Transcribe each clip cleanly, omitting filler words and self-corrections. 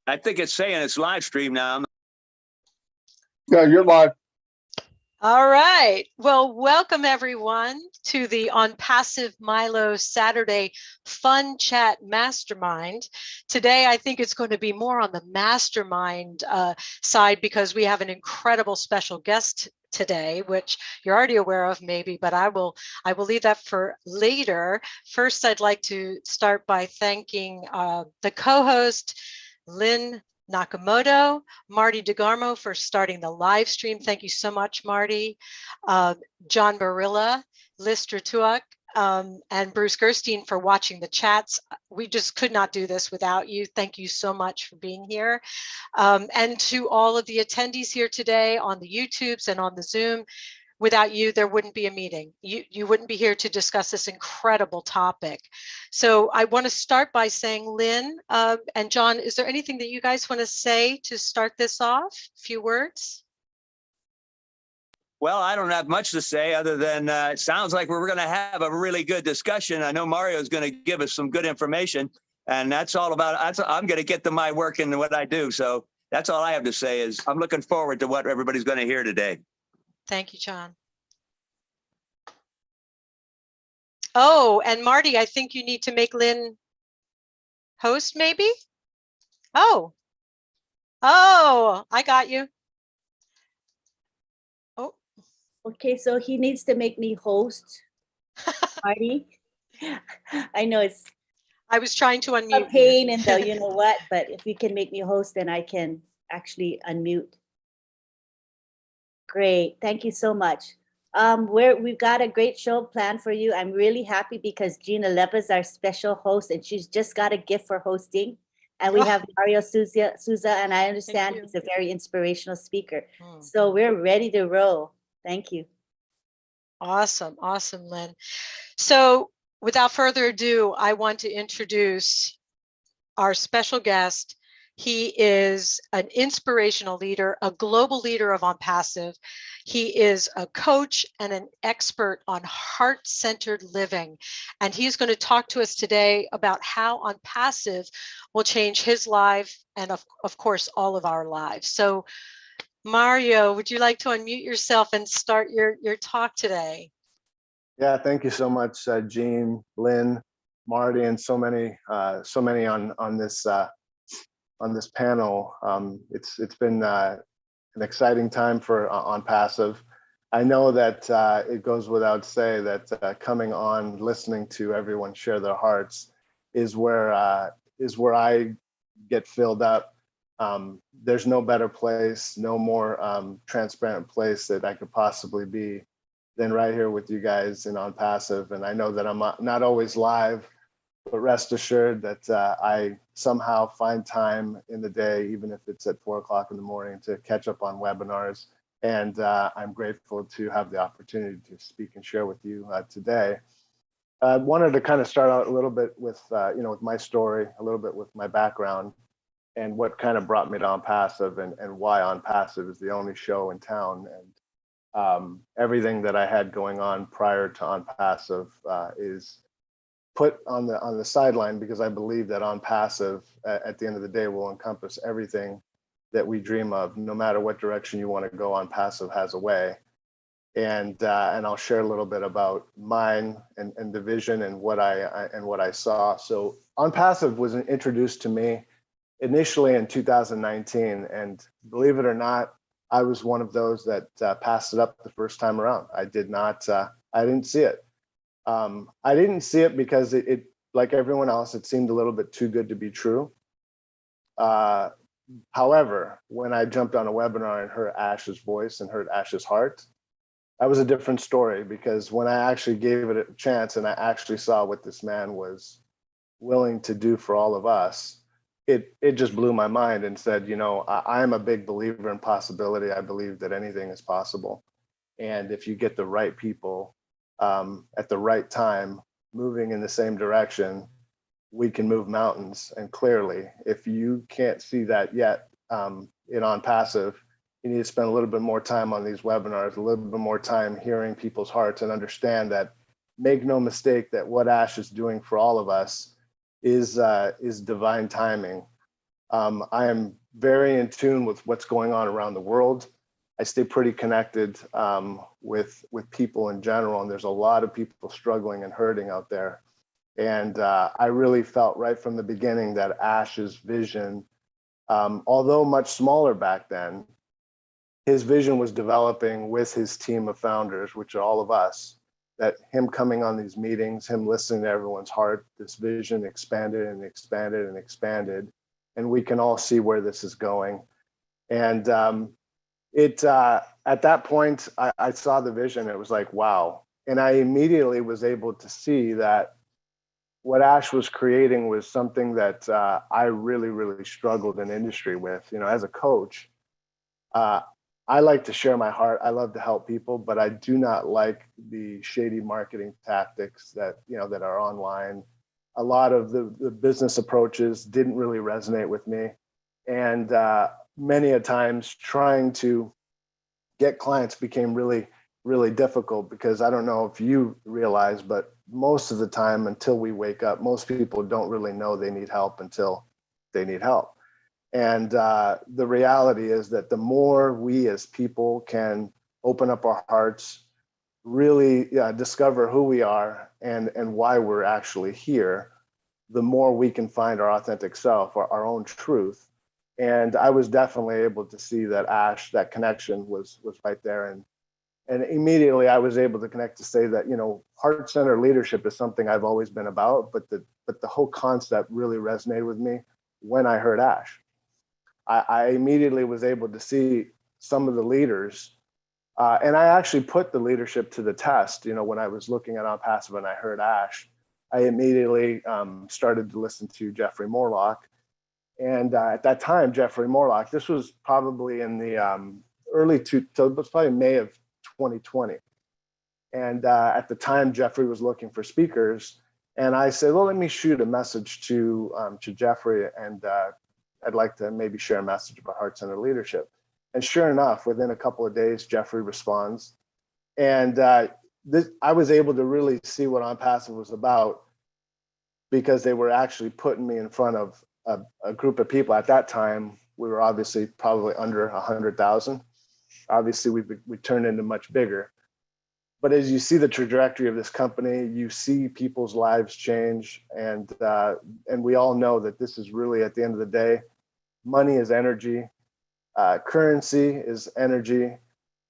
I think it's saying it's live stream now. Yeah, you're live. All right. Well, welcome everyone to the ONPASSIVE Milo Saturday Fun Chat Mastermind. Today, I think it's going to be more on the mastermind side because we have an incredible special guest today, which you're already aware of maybe, but I will leave that for later. First, I'd like to start by thanking the co-host, Lynn Nakamoto, Marty DeGarmo for starting the live stream. Thank you so much, Marty. John Barilla, Lister Tuak, and Bruce Gerstein for watching the chats. We just could not do this without you. Thank you so much for being here. And to all of the attendees here today on the YouTubes and on the Zoom. Without you, there wouldn't be a meeting. You wouldn't be here to discuss this incredible topic. So I want to start by saying, Lynn and John, is there anything that you guys want to say to start this off? A few words? Well, I don't have much to say other than it sounds like we're going to have a really good discussion. I know Mario is going to give us some good information, and that's all about, I'm going to get to my work and what I do. So that's all I have to say is I'm looking forward to what everybody's going to hear today. Thank you, John. Oh, and Marty, I think you need to make Lynn host, maybe? Oh, I got you. Oh. Okay, so he needs to make me host, Marty. I know it's I was trying to unmute a pain and the you know what, but if you can make me host, then I can actually unmute. Great, thank you so much. We've got a great show planned for you. I'm really happy because Gina Lepa is our special host and she's just got a gift for hosting. And we have Mario Souza, and I understand he's a very inspirational speaker. So we're ready to roll. Thank you. Awesome, awesome, Lynn. So without further ado, I want to introduce our special guest. He is an inspirational leader, a global leader of ONPASSIVE. He is a coach and an expert on heart-centered living. And he's going to talk to us today about how ONPASSIVE will change his life and of course, all of our lives. So Mario, would you like to unmute yourself and start your talk today? Yeah, thank you so much, Jean, Lynn, Marty, and so many on this panel. It's been an exciting time for ONPASSIVE. I know that it goes without say that coming on, listening to everyone share their hearts is where I get filled up. There's no better place, no more transparent place that I could possibly be than right here with you guys in ONPASSIVE. And I know that I'm not always live, but rest assured that I somehow find time in the day, even if it's at 4 o'clock in the morning, to catch up on webinars. And I'm grateful to have the opportunity to speak and share with you today. I wanted to kind of start out a little bit with, with my story, a little bit with my background and what kind of brought me to ONPASSIVE and why ONPASSIVE is the only show in town. And everything that I had going on prior to ONPASSIVE is put on the sideline because I believe that ONPASSIVE at the end of the day will encompass everything that we dream of. No matter what direction you want to go, ONPASSIVE has a way. And I'll share a little bit about mine and the vision and what I saw. So ONPASSIVE was introduced to me initially in 2019, and believe it or not, I was one of those that passed it up the first time around. I didn't see it. I didn't see it because it, like everyone else, it seemed a little bit too good to be true. However, when I jumped on a webinar and heard Ash's voice and heard Ash's heart, that was a different story, because when I actually gave it a chance and I actually saw what this man was willing to do for all of us, it just blew my mind and said, I'm a big believer in possibility. I believe that anything is possible. And if you get the right people at the right time, moving in the same direction, we can move mountains. And clearly, if you can't see that yet in ONPASSIVE, you need to spend a little bit more time on these webinars, a little bit more time hearing people's hearts, and understand that, make no mistake, that what Ash is doing for all of us is divine timing. I am very in tune with what's going on around the world. I stay pretty connected with people in general, and there's a lot of people struggling and hurting out there. And I really felt right from the beginning that Ash's vision, although much smaller back then, his vision was developing with his team of founders, which are all of us, that him coming on these meetings, him listening to everyone's heart, this vision expanded and expanded and expanded. And we can all see where this is going. And at that point, I saw the vision. It was like, wow. And I immediately was able to see that what Ash was creating was something that I really, really struggled in industry with. You know, as a coach, I like to share my heart. I love to help people, but I do not like the shady marketing tactics that, you know, that are online. A lot of the business approaches didn't really resonate with me. And many a times trying to get clients became really, really difficult, because I don't know if you realize, but most of the time until we wake up, most people don't really know they need help until they need help. And the reality is that the more we as people can open up our hearts, really discover who we are and why we're actually here, the more we can find our authentic self, our own truth. And I was definitely able to see that Ash, that connection was right there. And immediately I was able to connect to say that, you know, heart-centered leadership is something I've always been about, but the whole concept really resonated with me when I heard Ash. I immediately was able to see some of the leaders, and I actually put the leadership to the test. You know, when I was looking at ONPASSIVE and I heard Ash, I immediately started to listen to Jeffrey Morlock. And at that time, Jeffrey Morlock, this was probably in the so it was probably May of 2020. And at the time, Jeffrey was looking for speakers. And I said, well, let me shoot a message to Jeffrey, and I'd like to maybe share a message about heart-centered leadership. And sure enough, within a couple of days, Jeffrey responds. And I was able to really see what ONPASSIVE was about, because they were actually putting me in front of a group of people. At that time, we were obviously probably under 100,000. Obviously, we turned into much bigger. But as you see the trajectory of this company, you see people's lives change. And we all know that this is really, at the end of the day, money is energy. Currency is energy.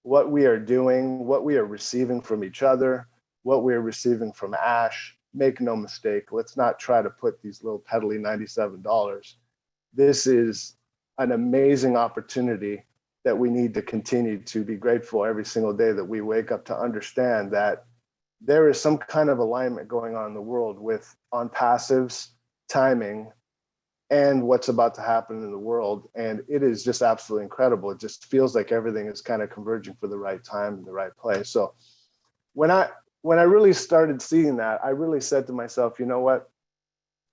What we are doing, what we are receiving from each other, what we are receiving from Ash, make no mistake, let's not try to put these little peddly $97. This is an amazing opportunity that we need to continue to be grateful every single day that we wake up, to understand that there is some kind of alignment going on in the world with ONPASSIVE's timing and what's about to happen in the world. And it is just absolutely incredible. It just feels like everything is kind of converging for the right time and the right place. So when I really started seeing that, I really said to myself, you know what?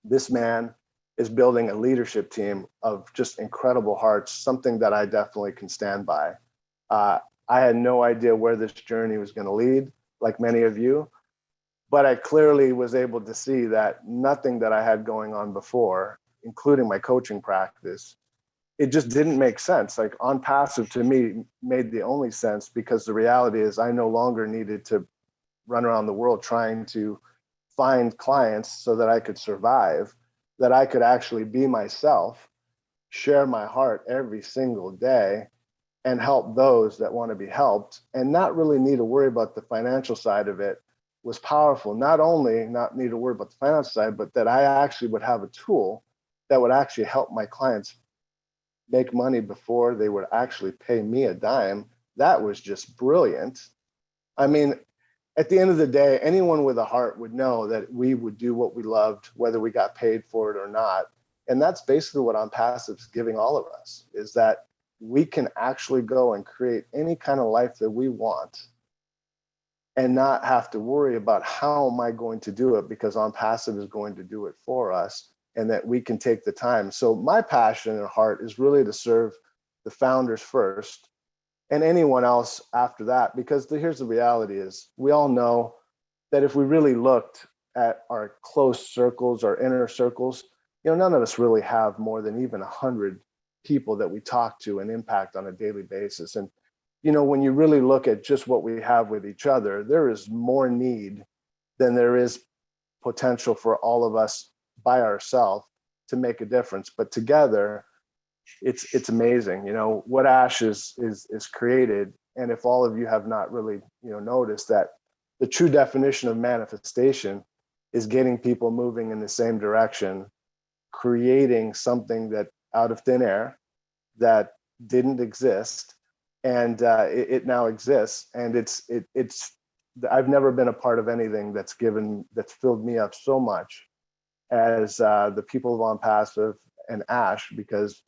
This man is building a leadership team of just incredible hearts, something that I definitely can stand by. I had no idea where this journey was going to lead, like many of you, but I clearly was able to see that nothing that I had going on before, including my coaching practice, it just didn't make sense. Like ONPASSIVE to me made the only sense, because the reality is I no longer needed to run around the world trying to find clients so that I could survive, that I could actually be myself, share my heart every single day, and help those that want to be helped, and not really need to worry about the financial side of it, was powerful. Not only not need to worry about the financial side, but that I actually would have a tool that would actually help my clients make money before they would actually pay me a dime. That was just brilliant. I mean, at the end of the day, anyone with a heart would know that we would do what we loved, whether we got paid for it or not. And that's basically what ONPASSIVE is giving all of us, is that we can actually go and create any kind of life that we want and not have to worry about how am I going to do it, because ONPASSIVE is going to do it for us, and that we can take the time. So my passion and heart is really to serve the founders first, and anyone else after that, because here's the reality is we all know that if we really looked at our close circles, our inner circles, none of us really have more than even 100 people that we talk to and impact on a daily basis. And, when you really look at just what we have with each other, there is more need than there is potential for all of us by ourselves to make a difference. But together, it's amazing, what Ash is created. And if all of you have not really, noticed that the true definition of manifestation is getting people moving in the same direction, creating something that out of thin air that didn't exist, and it now exists. And it's I've never been a part of anything that's filled me up so much as the people of ONPASSIVE and Ash, because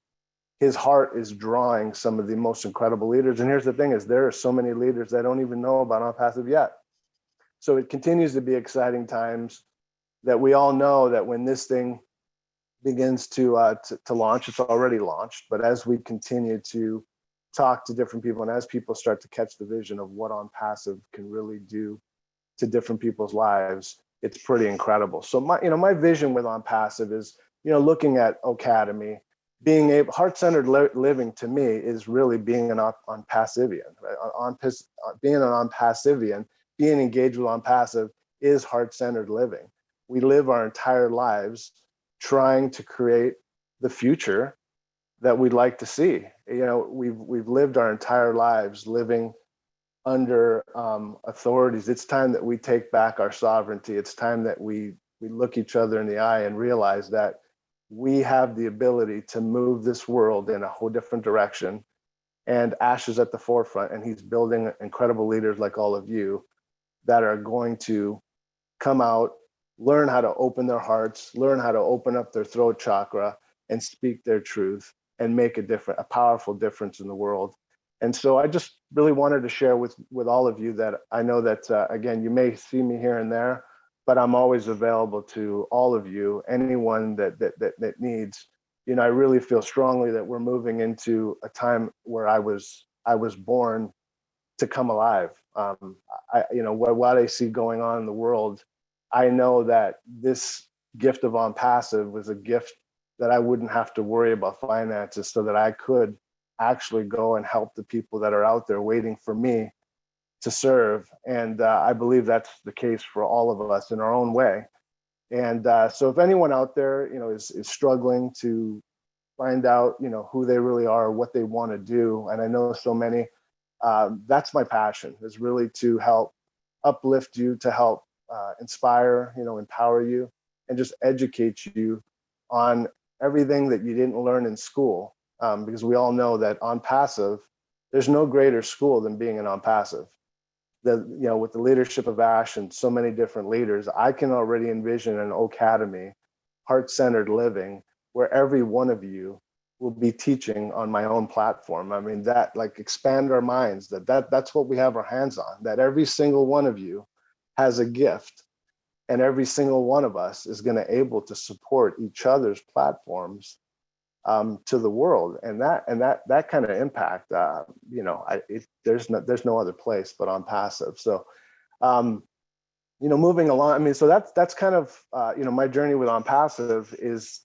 his heart is drawing some of the most incredible leaders. And here's the thing is there are so many leaders that don't even know about ONPASSIVE yet. So it continues to be exciting times that we all know that when this thing begins to launch, it's already launched, but as we continue to talk to different people and as people start to catch the vision of what ONPASSIVE can really do to different people's lives, it's pretty incredible. So my vision with ONPASSIVE is, looking at Academy, being able, heart-centered living to me is really being an ONPASSIVian, right? Being an ONPASSIVian, being engaged with ONPASSIVE is heart-centered living. We live our entire lives trying to create the future that we'd like to see. We've lived our entire lives living under authorities. It's time that we take back our sovereignty. It's time that we look each other in the eye and realize that we have the ability to move this world in a whole different direction. And Ash is at the forefront, and he's building incredible leaders like all of you that are going to come out, learn how to open their hearts, learn how to open up their throat chakra and speak their truth and make a powerful difference in the world. And so I just really wanted to share with all of you that I know that, again, you may see me here and there, but I'm always available to all of you, anyone that needs. I really feel strongly that we're moving into a time where I was born to come alive. What I see going on in the world, I know that this gift of ONPASSIVE was a gift that I wouldn't have to worry about finances, so that I could actually go and help the people that are out there waiting for me to serve. And I believe that's the case for all of us in our own way. And so if anyone out there, is struggling to find out, who they really are, what they want to do, and I know so many, that's my passion, is really to help uplift you, to help inspire, empower you, and just educate you on everything that you didn't learn in school. Because we all know that ONPASSIVE, there's no greater school than being an ONPASSIVE. With the leadership of Ash and so many different leaders, I can already envision an Academy, heart-centered living, where every one of you will be teaching on my own platform. I mean, that expand our minds, that's what we have our hands on, that every single one of you has a gift, and every single one of us is going to able to support each other's platforms to the world. And that kind of impact, there's no other place but ONPASSIVE. So, moving along, I mean, so that's kind of, my journey with ONPASSIVE is,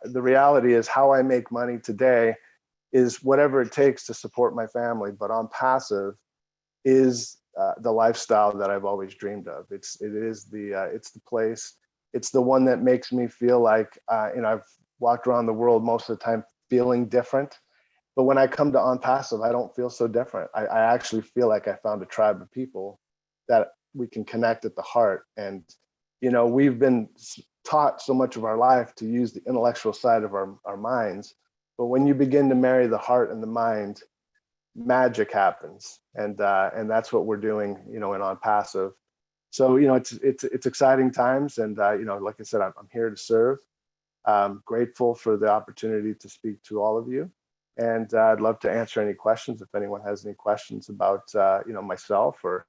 the reality is how I make money today is whatever it takes to support my family. But ONPASSIVE is the lifestyle that I've always dreamed of. It's the place. It's the one that makes me feel like, I've walked around the world most of the time feeling different. But when I come to ONPASSIVE, I don't feel so different. I actually feel like I found a tribe of people that we can connect at the heart. And, we've been taught so much of our life to use the intellectual side of our minds. But when you begin to marry the heart and the mind, magic happens. And that's what we're doing, in ONPASSIVE. So, it's exciting times. And, like I said, I'm here to serve. I'm grateful for the opportunity to speak to all of you. And I'd love to answer any questions if anyone has any questions about, myself or,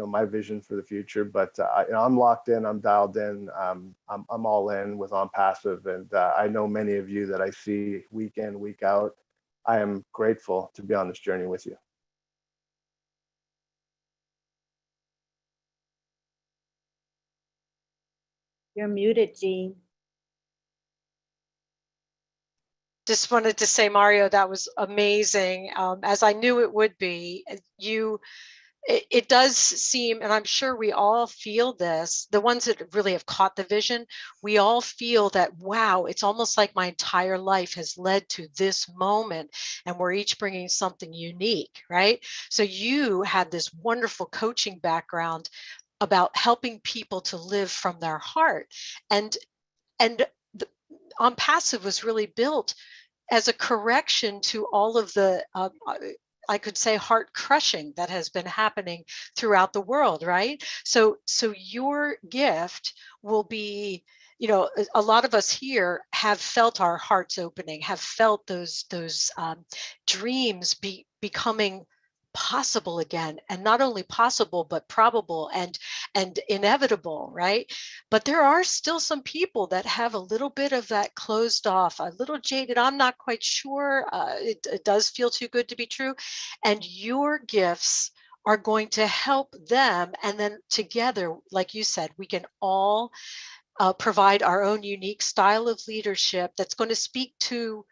my vision for the future. But I'm locked in, I'm dialed in, I'm all in with ONPASSIVE. And I know many of you that I see week in, week out. I am grateful to be on this journey with you. You're muted, Jean. Just wanted to say, Mario, that was amazing. As I knew it would be. It does seem, and I'm sure we all feel this, the ones that really have caught the vision, we all feel that, wow, it's almost like my entire life has led to this moment, and we're each bringing something unique, right? So you had this wonderful coaching background about helping people to live from their heart. And ONPASSIVE was really built as a correction to all of the I could say heart crushing that has been happening throughout the world, right? So your gift will be, a lot of us here have felt our hearts opening, have felt those dreams becoming possible again, and not only possible but probable and inevitable, right? But there are still some people that have a little bit of that closed off, a little jaded. I'm not quite sure. It does feel too good to be true. And your gifts are going to help them. And then together, like you said, we can all provide our own unique style of leadership that's going to speak to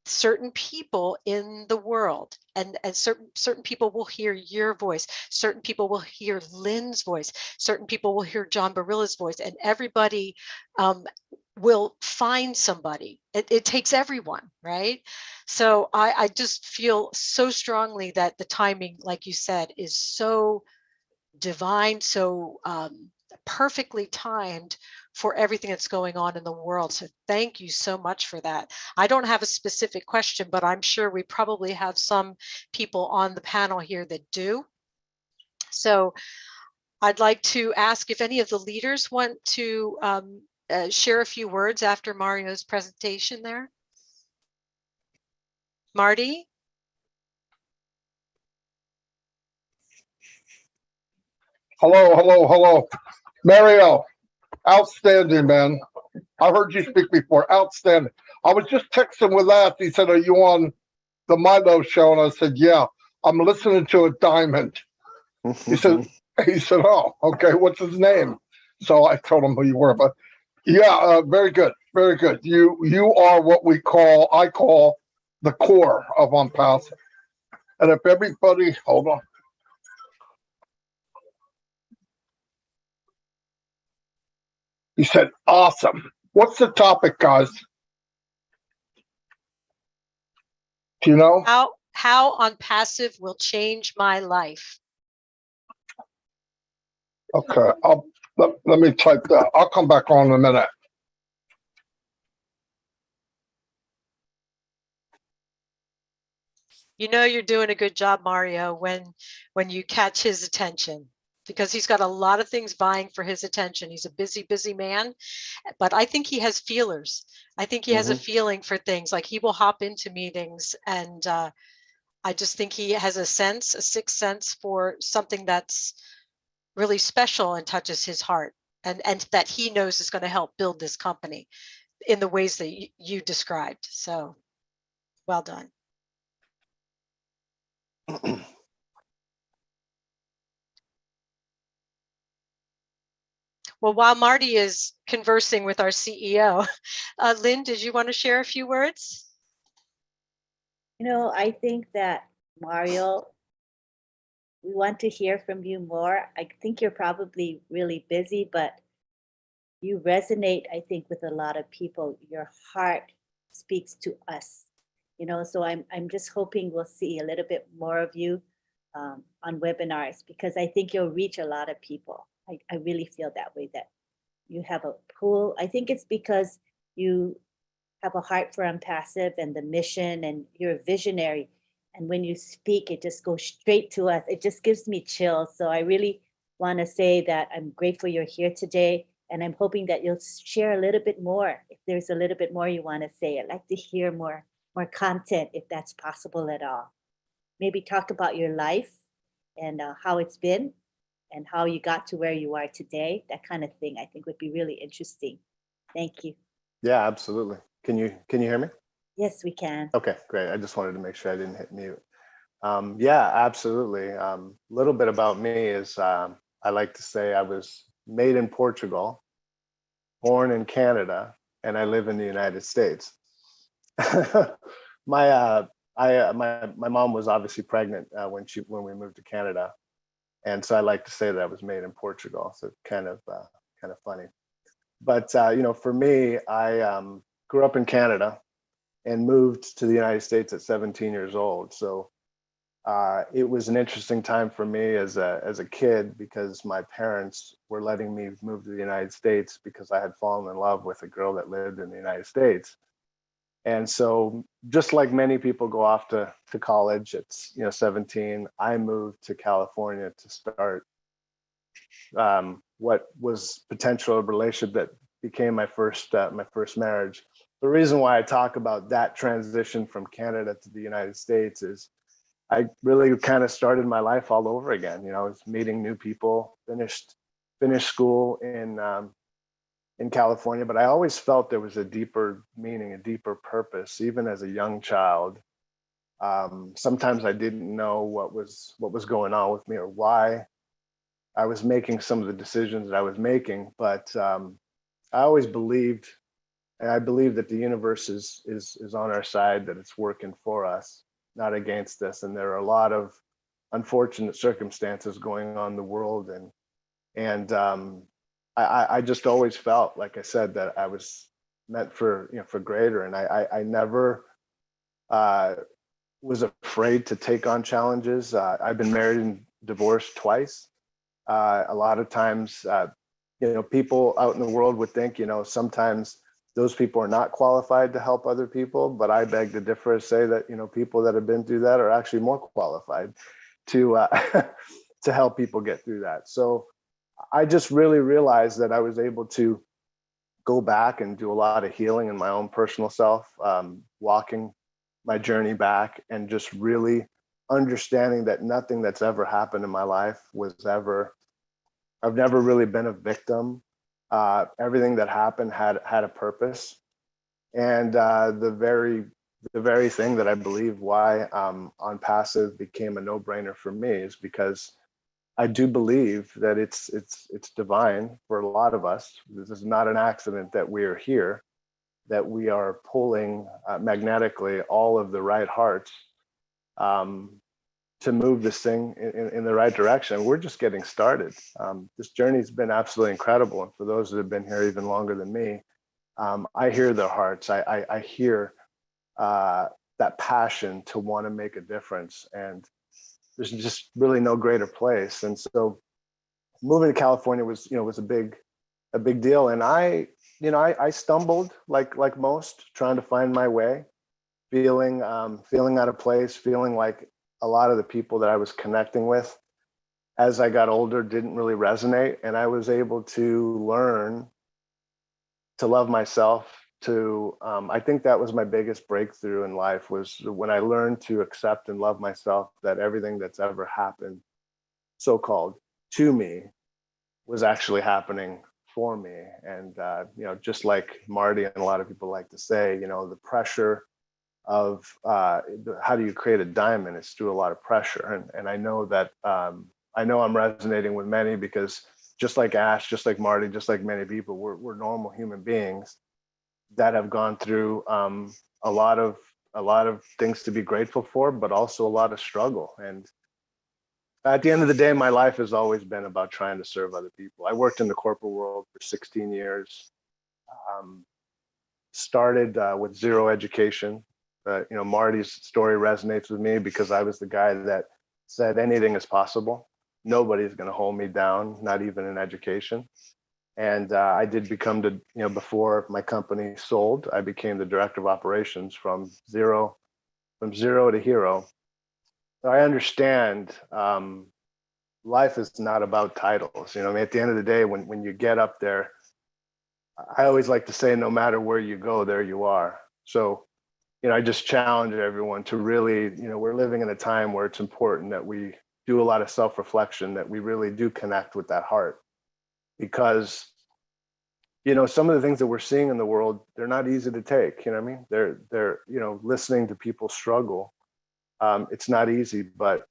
certain people in the world, and certain people will hear your voice, certain people will hear Lynn's voice, certain people will hear John Barilla's voice, and everybody will find somebody. It takes everyone, right? So I just feel so strongly that the timing, like you said, is so divine, so perfectly timed for everything that's going on in the world. So thank you so much for that. I don't have a specific question, but I'm sure we probably have some people on the panel here that do. So I'd like to ask if any of the leaders want to share a few words after Mario's presentation there. Marty? Hello. Mario, outstanding, man. I heard you speak before. Outstanding. I was just texting with that. He said, are you on the Milo show? And I said, yeah, I'm listening to a diamond. He said, oh, okay, what's his name? So I told him who you were, but yeah, very good. Very good. You are what I call the core of ONPASSIVE. And if everybody, hold on. He said, awesome. What's the topic, guys? Do you know? How ONPASSIVE will change my life. Okay, let me type that. I'll come back on in a minute. You know you're doing a good job, Mario, when you catch his attention, because he's got a lot of things vying for his attention. He's a busy man, but I think he has feelers. I think he has a feeling for things. Like, he will hop into meetings, and I just think he has a sixth sense for something that's really special and touches his heart, and that he knows is going to help build this company in the ways that you described. So well done. Well, while Marty is conversing with our CEO, Lynn, did you want to share a few words? I think that, Mario, we want to hear from you more. I think you're probably really busy, but you resonate, I think, with a lot of people. Your heart speaks to us, so I'm just hoping we'll see a little bit more of you on webinars, because I think you'll reach a lot of people. I really feel that way, that you have a pool. I think it's because you have a heart for ONPASSIVE and the mission, and you're a visionary. And when you speak, it just goes straight to us. It just gives me chills. So I really want to say that I'm grateful you're here today. And I'm hoping that you'll share a little bit more. If there's a little bit more you want to say, I'd like to hear more content, if that's possible at all. Maybe talk about your life and how it's been and how you got to where you are today. That kind of thing, I think, would be really interesting. Thank you. Yeah, absolutely. Can you hear me? Yes, we can. Okay, great. I just wanted to make sure I didn't hit mute. Yeah, absolutely. Little bit about me is I like to say I was made in Portugal, born in Canada, and I live in the United States. My mom was obviously pregnant when we moved to Canada, and so I like to say that I was made in Portugal. So kind of funny. But for me, I grew up in Canada and moved to the United States at 17 years old. So it was an interesting time for me as a kid, because my parents were letting me move to the United States because I had fallen in love with a girl that lived in the United States. And so just like many people go off to college at 17, I moved to California to start what was potential relationship that became my first marriage. The reason why I talk about that transition from Canada to the United States is I really kind of started my life all over again. I was meeting new people, finished school in California, but I always felt there was a deeper meaning, a deeper purpose, even as a young child. Sometimes I didn't know what was going on with me or why I was making some of the decisions that I was making, but I always believed, and I believe that the universe is on our side, that it's working for us, not against us. And there are a lot of unfortunate circumstances going on in the world, and I just always felt, like I said, that I was meant for greater, and I never was afraid to take on challenges. I've been married and divorced twice. A lot of times, people out in the world would think, sometimes those people are not qualified to help other people, but I beg to differ, say that, people that have been through that are actually more qualified to to help people get through that. So I just really realized that I was able to go back and do a lot of healing in my own personal self, walking my journey back, and just really understanding that nothing that's ever happened in my life I've never really been a victim. Everything that happened had a purpose. And the very thing that I believe why ONPASSIVE became a no-brainer for me is because I do believe that it's divine for a lot of us. This is not an accident that we are here, that we are pulling magnetically all of the right hearts to move this thing in the right direction. We're just getting started. This journey's been absolutely incredible. And for those that have been here even longer than me, I hear their hearts. I hear that passion to want to make a difference. And there's just really no greater place. And so moving to California was a big deal. And I stumbled like most, trying to find my way, feeling out of place, feeling like a lot of the people that I was connecting with as I got older didn't really resonate. And I was able to learn to love myself. I think that was my biggest breakthrough in life, was when I learned to accept and love myself, that everything that's ever happened, so-called, to me was actually happening for me. And just like Marty and a lot of people like to say, the pressure of how do you create a diamond? It's through a lot of pressure. And I know that I know I'm resonating with many, because just like Ash, just like Marty, just like many people, we're normal human beings that have gone through a lot of things to be grateful for, but also a lot of struggle. And at the end of the day, my life has always been about trying to serve other people. I worked in the corporate world for 16 years, started with zero education. Marty's story resonates with me because I was the guy that said anything is possible. Nobody's going to hold me down, not even in education. And I did become before my company sold, I became the director of operations from zero to hero. So I understand life is not about titles. At the end of the day, when you get up there, I always like to say, no matter where you go, there you are. So, I just challenge everyone to really, we're living in a time where it's important that we do a lot of self-reflection, that we really do connect with that heart, because some of the things that we're seeing in the world, they're not easy to take. They're listening to people struggle. It's not easy, but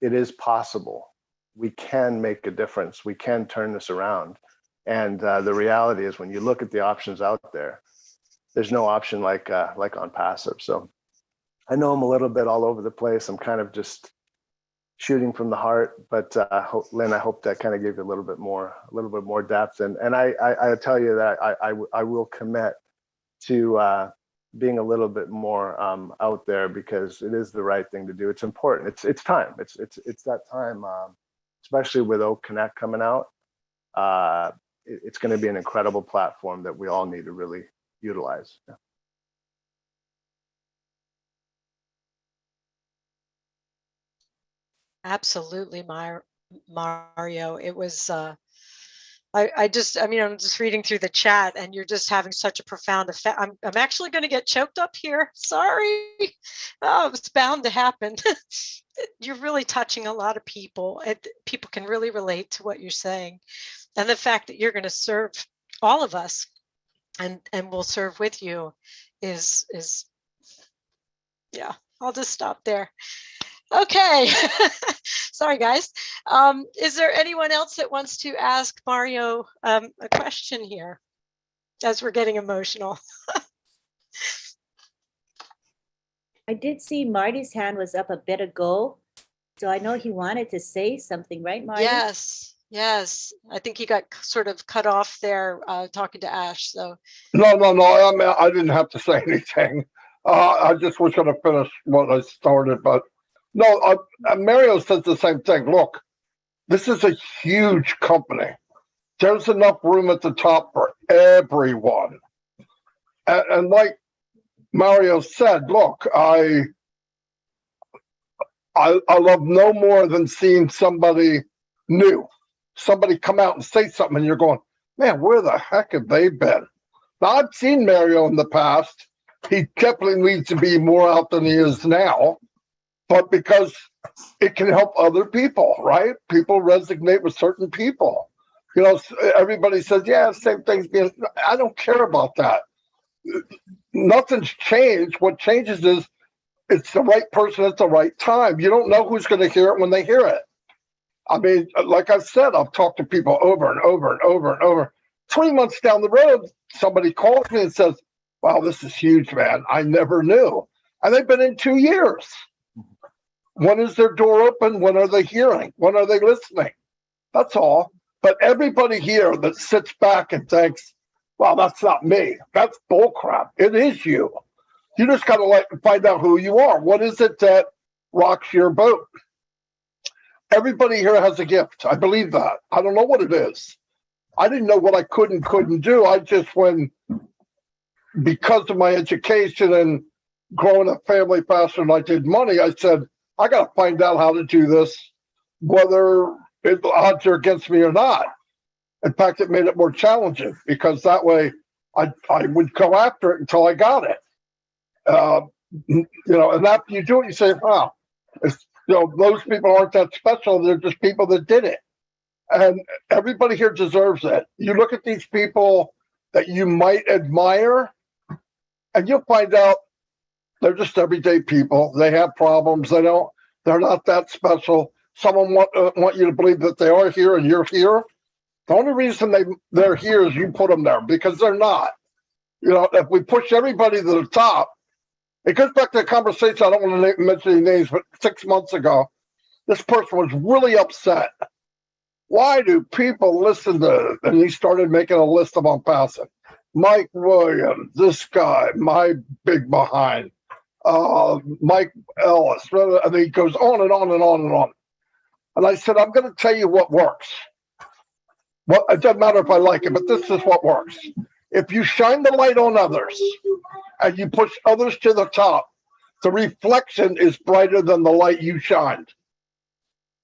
it is possible. We can make a difference. We can turn this around. And the reality is, when you look at the options out there, there's no option like ONPASSIVE. So I know I'm a little bit all over the place. I'm kind of just shooting from the heart, but Lynn, I hope that kind of gave you a little bit more depth. And I tell you that I will commit to being a little bit more out there, because it is the right thing to do. It's important. It's time. It's that time, especially with Oak Connect coming out. It's going to be an incredible platform that we all need to really utilize. Yeah. Absolutely, Mario. It was, I'm just reading through the chat, and you're just having such a profound effect. I'm actually going to get choked up here. Sorry. Oh, it's bound to happen. You're really touching a lot of people. People can really relate to what you're saying. And the fact that you're going to serve all of us and we'll serve with you is, yeah, I'll just stop there. Okay. Sorry, guys. Is there anyone else that wants to ask Mario a question here as we're getting emotional? I did see Marty's hand was up a bit ago. So I know he wanted to say something, right, Marty? Yes. I think he got sort of cut off there talking to Ash. So No. I didn't have to say anything. I just was going to finish what I started, but no, Mario says the same thing. Look, this is a huge company. There's enough room at the top for everyone. And like Mario said, look, I love no more than seeing somebody new, somebody come out and say something, and you're going, man, where the heck have they been? Now, I've seen Mario in the past. He definitely needs to be more out than he is now, but because it can help other people, right? People resonate with certain people. You know, everybody says, yeah, same thing's being, I don't care about that. Nothing's changed. What changes is it's the right person at the right time. You don't know who's going to hear it when they hear it. I mean, like I said, I've talked to people over and over and over and over. 3 months down the road, somebody calls me and says, wow, this is huge, man. I never knew. And they've been in 2 years. When is their door open? When are they hearing? When are they listening? That's all. But everybody here that sits back and thinks, well, that's not me. That's bullcrap. It is you. You just got to find out who you are. What is it that rocks your boat? Everybody here has a gift. I believe that. I don't know what it is. I didn't know what I could and couldn't do. I just, because of my education and growing a family faster than I did money, I said, I got to find out how to do this, whether the odds are against me or not. In fact, it made it more challenging, because that way I would go after it until I got it. And after you do it, you say, wow, those people aren't that special. They're just people that did it. And everybody here deserves it. You look at these people that you might admire, and you'll find out they're just everyday people. They have problems. They're not that special. Someone want you to believe that they are here and you're here. The only reason they're here is you put them there, because they're not. If we push everybody to the top, it goes back to the conversation. I don't want to mention any names, but 6 months ago, this person was really upset. Why do people listen to, and he started making a list of ONPASSIVE. Mike Williams, this guy, my big behind, Mike Ellis, and he goes on and on and on and on. And I said, I'm going to tell you what works. Well, it doesn't matter if I like it, but this is what works. If you shine the light on others and you push others to the top, the reflection is brighter than the light you shined.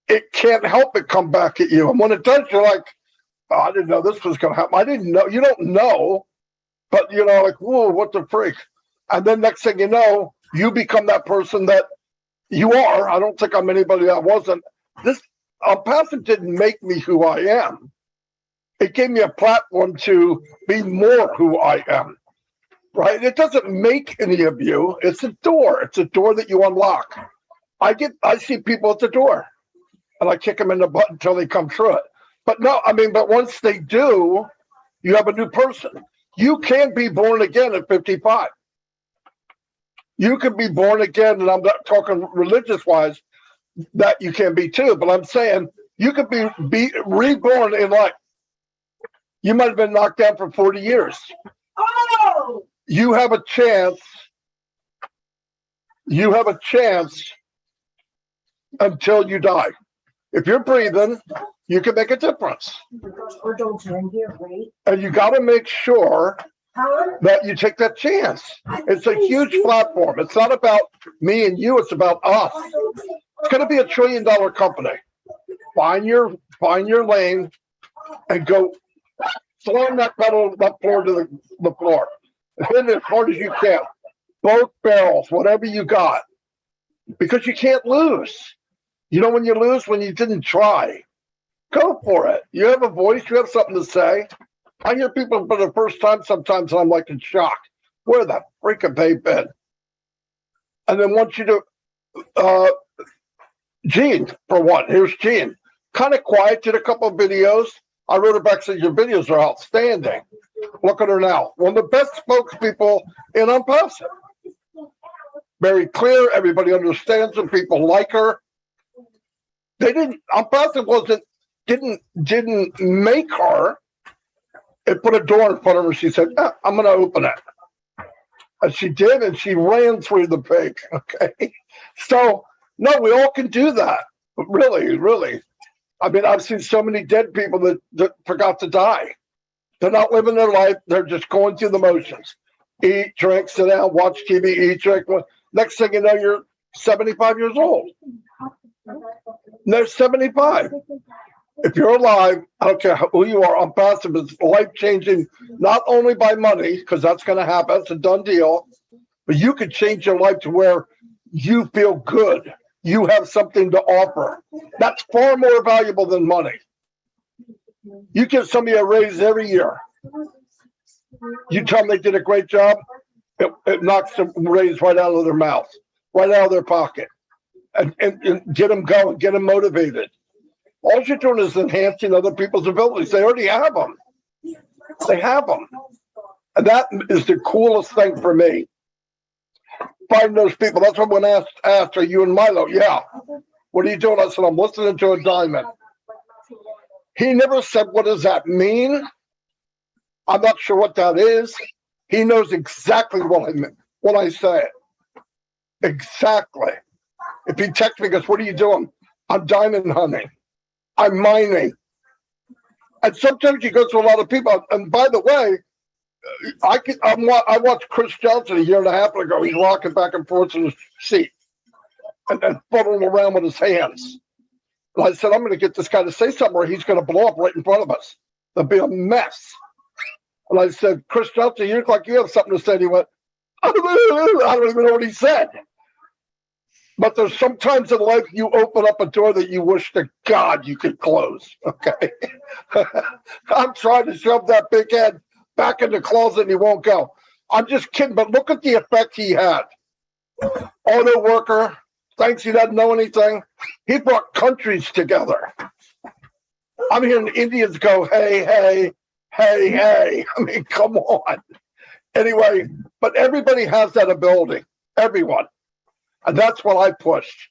It can't help but come back at you. And when it does, you're like, oh, I didn't know this was going to happen. I didn't know. You don't know, but like, whoa, what the freak? And then next thing you know, you become that person that you are. I don't think I'm anybody that wasn't. This ONPASSIVE didn't make me who I am. It gave me a platform to be more who I am, right? It doesn't make any of you. It's a door. It's a door that you unlock. I see people at the door, and I kick them in the butt until they come through it. But once they do, you have a new person. You can be born again at 55. You can be born again, and I'm not talking religious-wise, that you can be too, but I'm saying you could be reborn in life. You might have been knocked down for 40 years. Oh! You have a chance. You have a chance until you die. If you're breathing, you can make a difference. And you got to make sure that you take that chance. It's a huge platform. It's not about me and you. It's about us. It's going to be $1 trillion company. Find your lane and go slam that pedal, that floor to the floor. Hit it as hard as you can. Both barrels, whatever you got. Because you can't lose. You know when you lose? When you didn't try. Go for it. You have a voice. You have something to say. I hear people for the first time sometimes, and I'm like in shock. Where the freak have they been? And then once you do, Gene, for one. Here's Gene. Kind of quiet, did a couple of videos. I wrote her back, said, your videos are outstanding. Look at her now. One of the best spokespeople in ONPASSIVE. Very clear. Everybody understands her. People like her. They didn't, ONPASSIVE didn't make her. It put a door in front of her. She said, I'm going to open it. And she did, and she ran through the pig. Okay. So, no, we all can do that. Really, really. I mean, I've seen so many dead people that forgot to die. They're not living their life. They're just going through the motions. Eat, drink, sit down, watch TV, eat, drink. Next thing you know, you're 75 years old. No, 75. If you're alive, I don't care who you are, ONPASSIVE is life-changing, not only by money, because that's going to happen, it's a done deal, but you can change your life to where you feel good. You have something to offer. That's far more valuable than money. You give somebody a raise every year. You tell them they did a great job, it knocks the raise right out of their mouth, right out of their pocket, and get them going, get them motivated. All you're doing is enhancing other people's abilities. They already have them. They have them. And that is the coolest thing for me. Find those people. That's what when asked, are you and Milo? Yeah. What are you doing? I said, I'm listening to a diamond. He never said, what does that mean? I'm not sure what that is. He knows exactly what I mean when I say it. Exactly. If he texts me, goes, what are you doing? I'm diamond hunting. I'm mining. And sometimes you go to a lot of people. And by the way, I watched Chris Johnson a year and a half ago. He's rocking back and forth in his seat and fumbling around with his hands. And I said, I'm going to get this guy to say something or he's going to blow up right in front of us. There'll be a mess. And I said, Chris Johnson, you look like you have something to say. And he went, I don't even know what he said. But there's sometimes in life you open up a door that you wish to God you could close. Okay. I'm trying to shove that big head back in the closet and he won't go. I'm just kidding, but look at the effect he had. Auto worker, thinks he doesn't know anything. He brought countries together. I'm hearing Indians go, hey, hey, hey, hey. I mean, come on. Anyway, but everybody has that ability. Everyone. And that's what I pushed.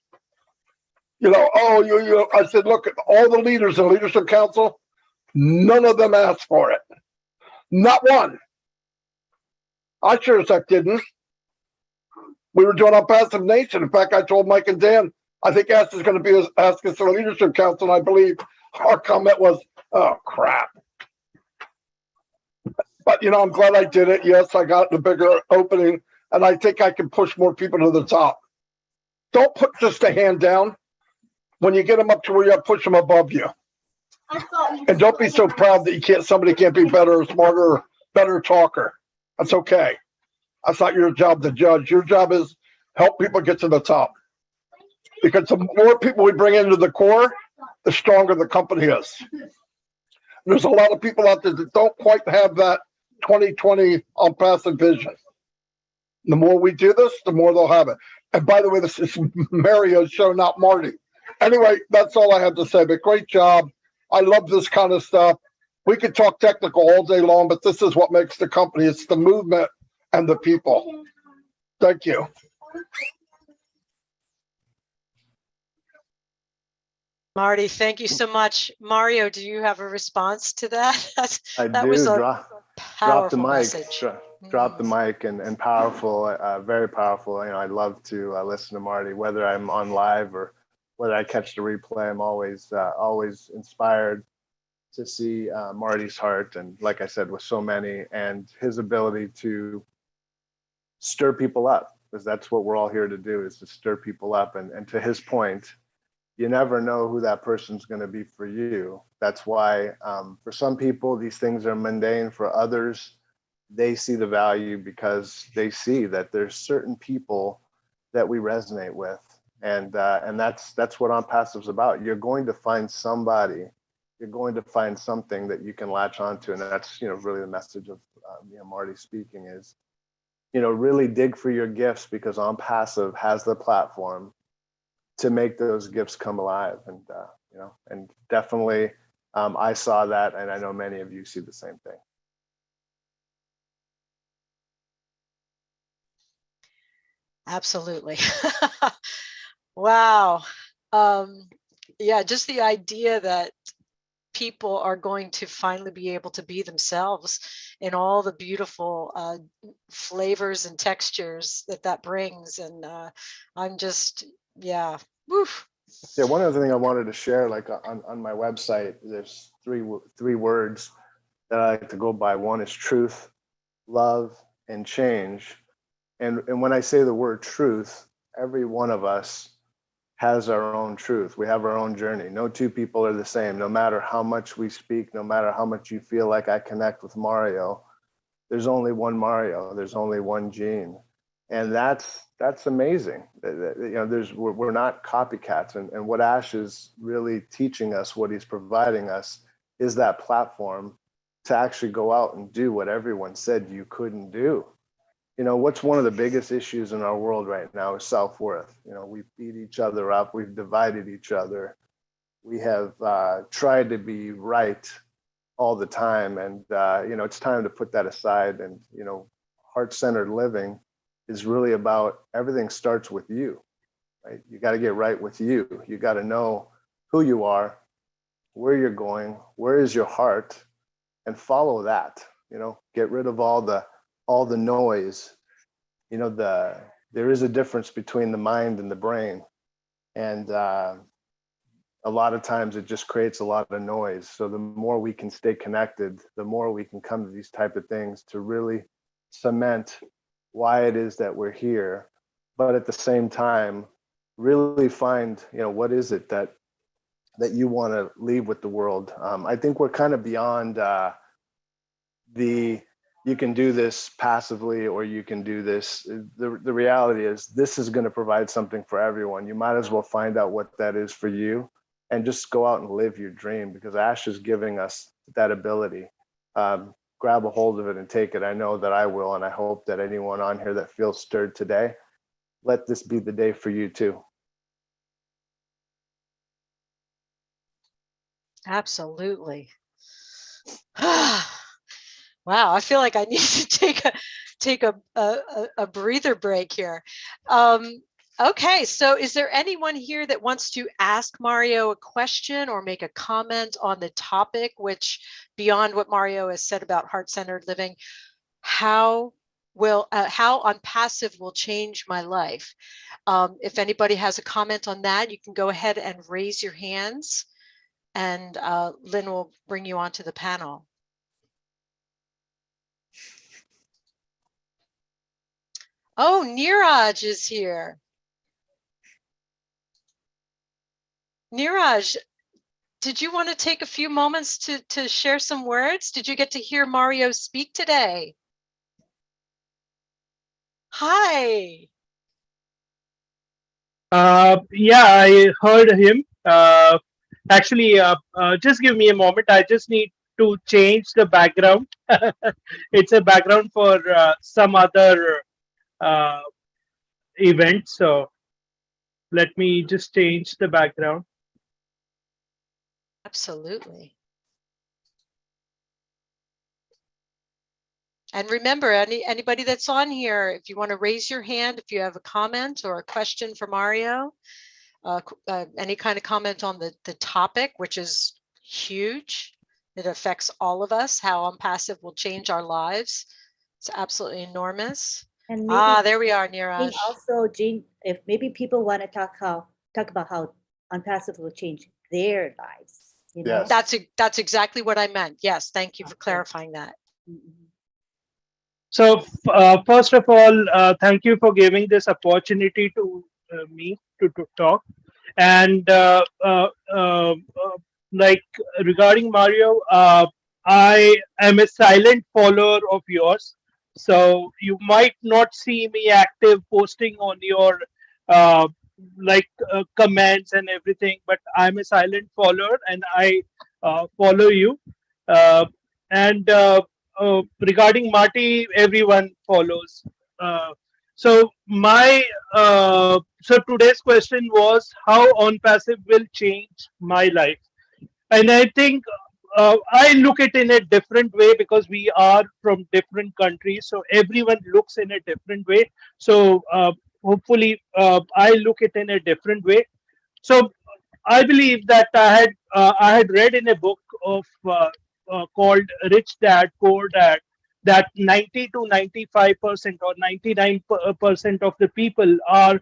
You know, I said, look, all the leaders in the Leadership Council, none of them asked for it. Not one. I sure as heck didn't. We were doing ONPASSIVE Nation. In fact, I told Mike and Dan, I think Ash is going to be ask us to the Leadership Council. And I believe our comment was, oh, crap. But, you know, I'm glad I did it. Yes, I got the bigger opening. And I think I can push more people to the top. Don't put just a hand down. When you get them up to where you have, push them above you. And don't be so proud that somebody can't be better or smarter or better talker. That's okay. That's not your job to judge. Your job is help people get to the top. Because the more people we bring into the core, the stronger the company is. There's a lot of people out there that don't quite have that 2020 ONPASSIVE vision. The more we do this, the more they'll have it. And by the way, this is Mario's show, not Marty. Anyway, that's all I have to say. But great job. I love this kind of stuff. We could talk technical all day long, but this is what makes the company. It's the movement and the people. Thank you. Marty, thank you so much. Mario, do you have a response to that? I That do. was a Drop the powerful mic. message. Drop the mic and powerful, very powerful. You know, I love to listen to Marty, whether I'm on live or whether I catch the replay. I'm always inspired to see Marty's heart, and like I said, with so many, and his ability to stir people up, because that's what we're all here to do, is to stir people up. And to his point, you never know who that person's going to be for you. That's why for some people, these things are mundane. For others, they see the value because they see that there's certain people that we resonate with. And that's what ONPASSIVE is about. You're going to find somebody, you're going to find something that you can latch onto. And that's, really the message of Marty speaking is, really dig for your gifts, because ONPASSIVE has the platform to make those gifts come alive. And, and definitely I saw that, and I know many of you see the same thing. Absolutely. Wow. Yeah, just the idea that people are going to finally be able to be themselves in all the beautiful flavors and textures that brings. And I'm just, yeah. Woof. Yeah, one other thing I wanted to share, like on my website, there's three words that I like to go by. One is truth, love, and change. And when I say the word truth, every one of us has our own truth. We have our own journey. No two people are the same. No matter how much we speak, no matter how much you feel like I connect with Mario, there's only one Mario. There's only one Gene. And that's amazing. We're not copycats. And what Ash is really teaching us, what he's providing us, is that platform to actually go out and do what everyone said you couldn't do. What's one of the biggest issues in our world right now is self-worth. We beat each other up. We've divided each other. We have tried to be right all the time. And, it's time to put that aside. And, heart-centered living is really about everything starts with you, right? You got to get right with you. You got to know who you are, where you're going, where is your heart, and follow that. Get rid of all the noise. There is a difference between the mind and the brain, and a lot of times it just creates a lot of noise. So the more we can stay connected, the more we can come to these type of things to really cement why it is that we're here, but at the same time really find what is it that you want to leave with the world. I think we're kind of beyond you can do this passively or you can do this. The reality is this is going to provide something for everyone. You might as well find out what that is for you and just go out and live your dream, because Ash is giving us that ability. Grab a hold of it and take it. I know that I will, and I hope that anyone on here that feels stirred today, let this be the day for you too. Absolutely. Wow, I feel like I need to take a breather break here. Okay, so is there anyone here that wants to ask Mario a question or make a comment on the topic, which beyond what Mario has said about heart-centered living, how ONPASSIVE will change my life? If anybody has a comment on that, you can go ahead and raise your hands, and Lynn will bring you onto the panel. Oh, Neeraj is here. Neeraj, did you want to take a few moments to share some words? Did you get to hear Mario speak today? Hi. Yeah, I heard him. Actually, just give me a moment. I just need to change the background. It's a background for some other event. So let me just change the background. Absolutely. And remember, anybody that's on here, if you want to raise your hand, if you have a comment or a question for Mario, any kind of comment on the topic, which is huge. It affects all of us, how ONPASSIVE will change our lives. It's absolutely enormous. And maybe, There we are, Neeraj. also, Jean, if maybe people want to talk about how ONPASSIVE will change their lives. You know? Yes. That's exactly what I meant. Yes, thank you for clarifying that. Mhm. So first of all, thank you for giving this opportunity to me to talk. And like regarding Mario, I am a silent follower of yours. So you might not see me active posting on your uh, comments and everything, but I'm a silent follower and I follow you. Uh, and regarding Marty, everyone follows. Uh, so today's question was how ONPASSIVE will change my life, and I think I look it in a different way because we are from different countries, so everyone looks in a different way. So hopefully, I look it in a different way. So I believe that I had read in a book of called Rich Dad Poor Dad that 90 to 95% or 99% of the people are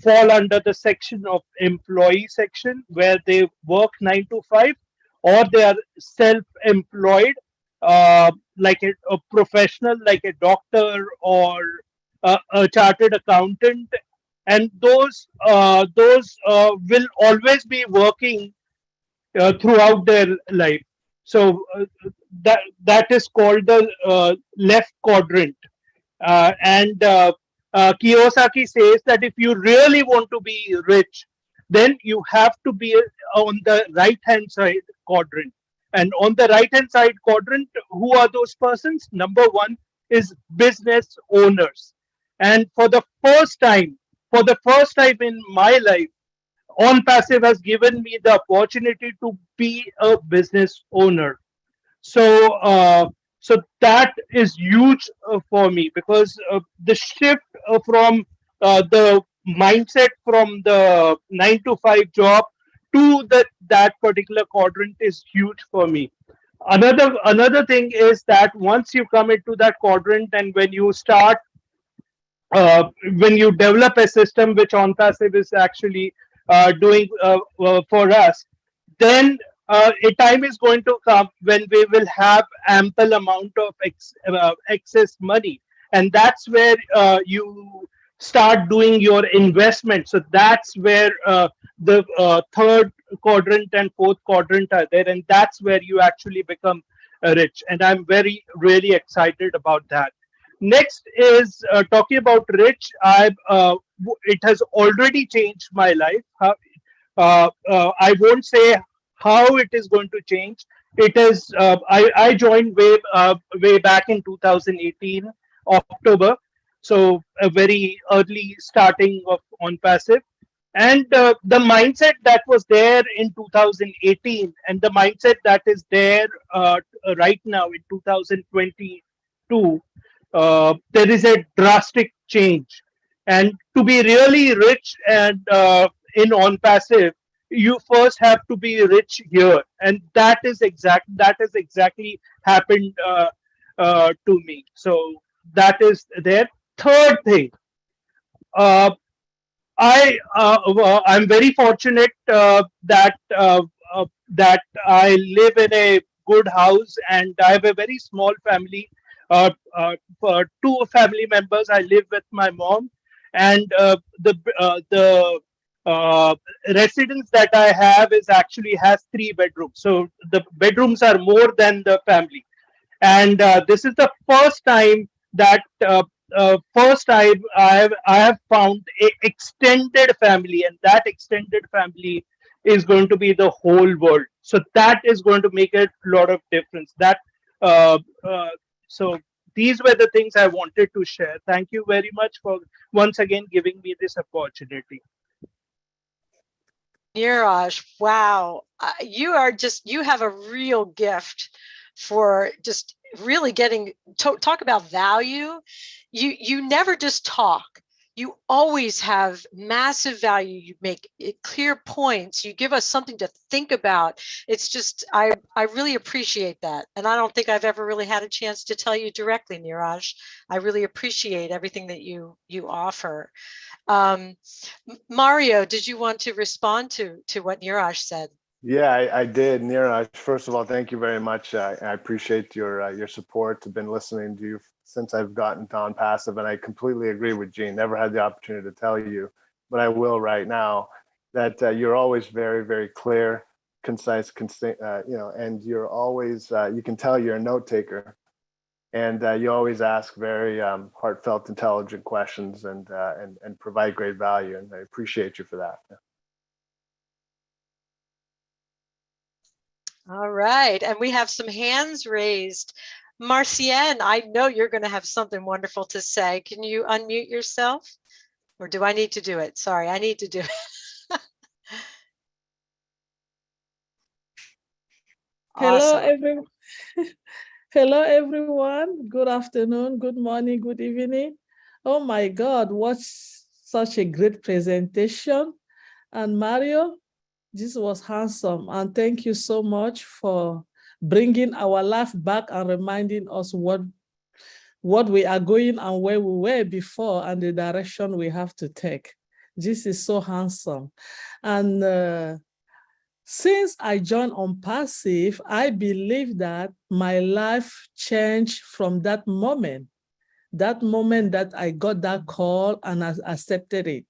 fall under the section of employee section where they work 9 to 5, or they are self-employed, like a professional, like a doctor or a chartered accountant, and those will always be working throughout their life. So that is called the left quadrant. And Kiyosaki says that if you really want to be rich, then you have to be on the right hand side quadrant. And on the right hand side quadrant, who are those persons? Number one is business owners. And for the first time in my life, ONPASSIVE has given me the opportunity to be a business owner. So that is huge for me, because the shift from the mindset from the 9 to 5 job to that particular quadrant is huge for me. Another thing is that once you come into that quadrant, and when you develop a system which ONPASSIVE is actually doing for us, then a time is going to come when we will have ample amount of excess money, and that's where you start doing your investment. So that's where the third quadrant and fourth quadrant are there, and that's where you actually become rich. And I'm very really excited about that. Next is talking about rich. It has already changed my life. I won't say how it is going to change. It is. I joined way back in 2018 October, so a very early starting of ONPASSIVE. And the mindset that was there in 2018 and the mindset that is there right now in 2022, there is a drastic change. And to be really rich and in ONPASSIVE, you first have to be rich here, and that is exactly happened to me. So that is there. Third thing, uh, I'm very fortunate that I live in a good house, and I have a very small family. For two family members, I live with my mom, and the residence that I have is actually has 3 bedrooms. So the bedrooms are more than the family, and this is the first time that I have found a extended family, and that extended family is going to be the whole world. So that is going to make a lot of difference. Uh, uh, so these were the things I wanted to share. Thank you very much for once again giving me this opportunity. Neeraj, wow. You have a real gift for just really getting talk about value. You never just talk. You always have massive value. You make clear points. You give us something to think about. It's just, I really appreciate that. And I don't think I've ever really had a chance to tell you directly, Niraj. I really appreciate everything that you offer. Mario, did you want to respond to what Niraj said? Yeah, I did. Neeraj, first of all, thank you very much. I appreciate your support. I've been listening to you since I've gotten to ONPASSIVE, and I completely agree with Gene. Never had the opportunity to tell you, but I will right now, that you're always very, very clear, concise, and you're always, you can tell you're a note taker, and you always ask very heartfelt, intelligent questions, and provide great value, and I appreciate you for that. All right, and we have some hands raised. Marcienne, I know you're going to have something wonderful to say. Can you unmute yourself? Or do I need to do it? Sorry, I need to do it. Hello, Awesome. Hello, everyone. Good afternoon, good morning, good evening. Oh my God, what such a great presentation. And Mario, this was handsome. And thank you so much for bringing our life back and reminding us what we are going and where we were before and the direction we have to take. This is so handsome. And since I joined ONPASSIVE, I believe that my life changed from that moment that I got that call and I accepted it.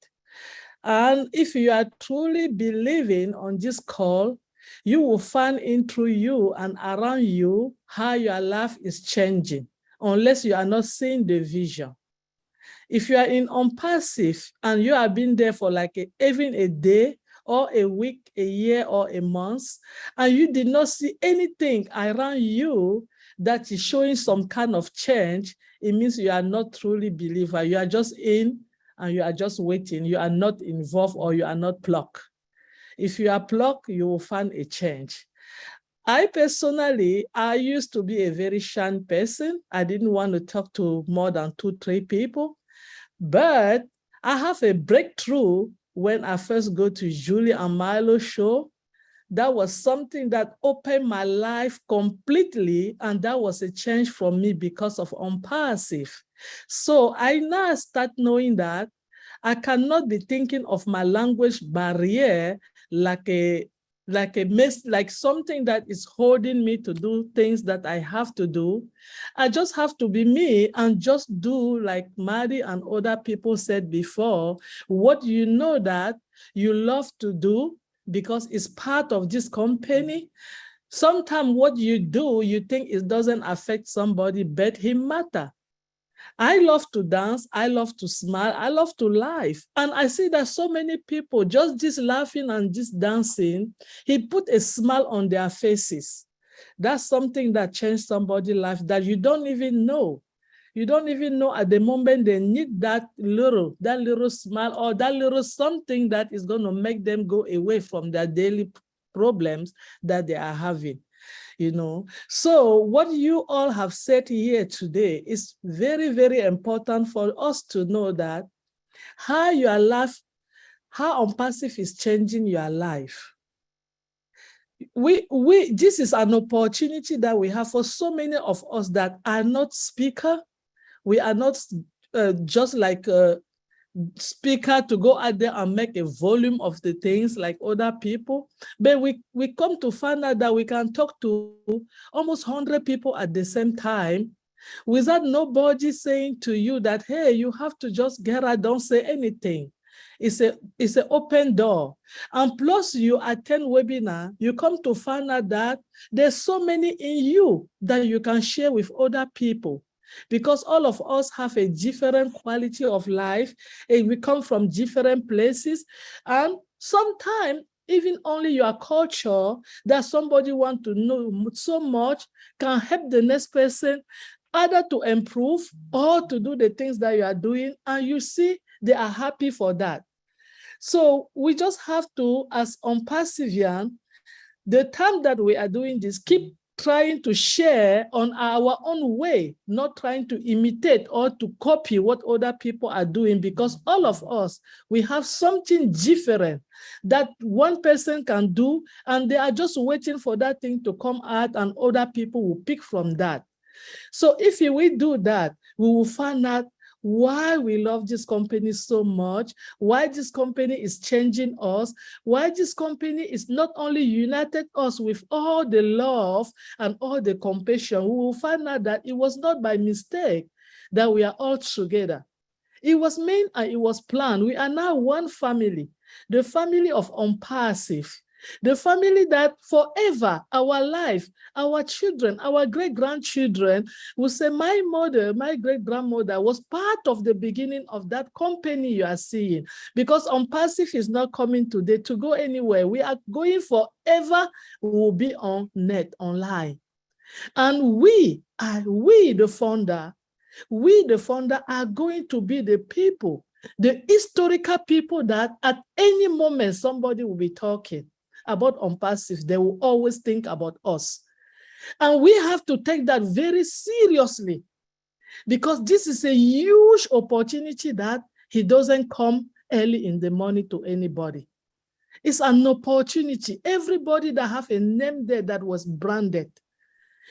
And if you are truly believing on this call, you will find in through you and around you how your life is changing, unless you are not seeing the vision. If you are in ONPASSIVE and you have been there for like even a day or a week, a year, or a month, and you did not see anything around you that is showing some kind of change, it means you are not truly believer. You are just in and you are just waiting. You are not involved or you are not plugged. If you are plugged, you will find a change. I personally, I used to be a very shy person. I didn't want to talk to more than 2-3 people. But I have a breakthrough when I first go to Julie and Milo show. That was something that opened my life completely, and that was a change for me because of ONPASSIVE. So I now start knowing that I cannot be thinking of my language barrier like something that is holding me to do things that I have to do. I just have to be me and just do like Maddie and other people said before, what you know that you love to do because it's part of this company. Sometimes what you do, you think it doesn't affect somebody, but it matters. I love to dance, I love to smile, I love to laugh. And I see that so many people, just this laughing and this dancing, he put a smile on their faces. That's something that changed somebody's life that you don't even know. You don't even know at the moment they need that little smile or that little something that is going to make them go away from their daily problems that they are having. So what you all have said here today is very, very important for us to know that how your life, how ONPASSIVE is changing your life. This is an opportunity that we have for so many of us that are not speakers. We are not just like a speaker to go out there and make a volume of the things like other people, but we come to find out that we can talk to almost 100 people at the same time without nobody saying to you that, hey, you have to just get out, don't say anything. It's an open door. And plus you attend webinar, you come to find out that there's so many in you that you can share with other people. Because all of us have a different quality of life, and we come from different places. And sometimes even only your culture that somebody wants to know so much can help the next person either to improve or to do the things that you are doing. And you see, they are happy for that. So we just have to, as ONPASSIVian, the time that we are doing this, keep trying to share on our own way, not trying to imitate or to copy what other people are doing, because all of us, we have something different that one person can do, and they are just waiting for that thing to come out, and other people will pick from that. So if we do that, we will find out why we love this company so much, why this company is changing us, why this company is not only united us with all the love and all the compassion. We will find out that it was not by mistake that we are all together. It was meant and it was planned. We are now one family, the family of ONPASSIVE. The family that forever, our life, our children, our great-grandchildren will say, my mother, my great-grandmother was part of the beginning of that company you are seeing. Because ONPASSIVE is not coming today to go anywhere. We are going forever. We will be on net, online. And we, the founder are going to be the people, the historical people that at any moment somebody will be talking about ONPASSIVE. They will always think about us. And we have to take that very seriously, because this is a huge opportunity that it doesn't come early in the morning to anybody. It's an opportunity. Everybody that have a name there that was branded,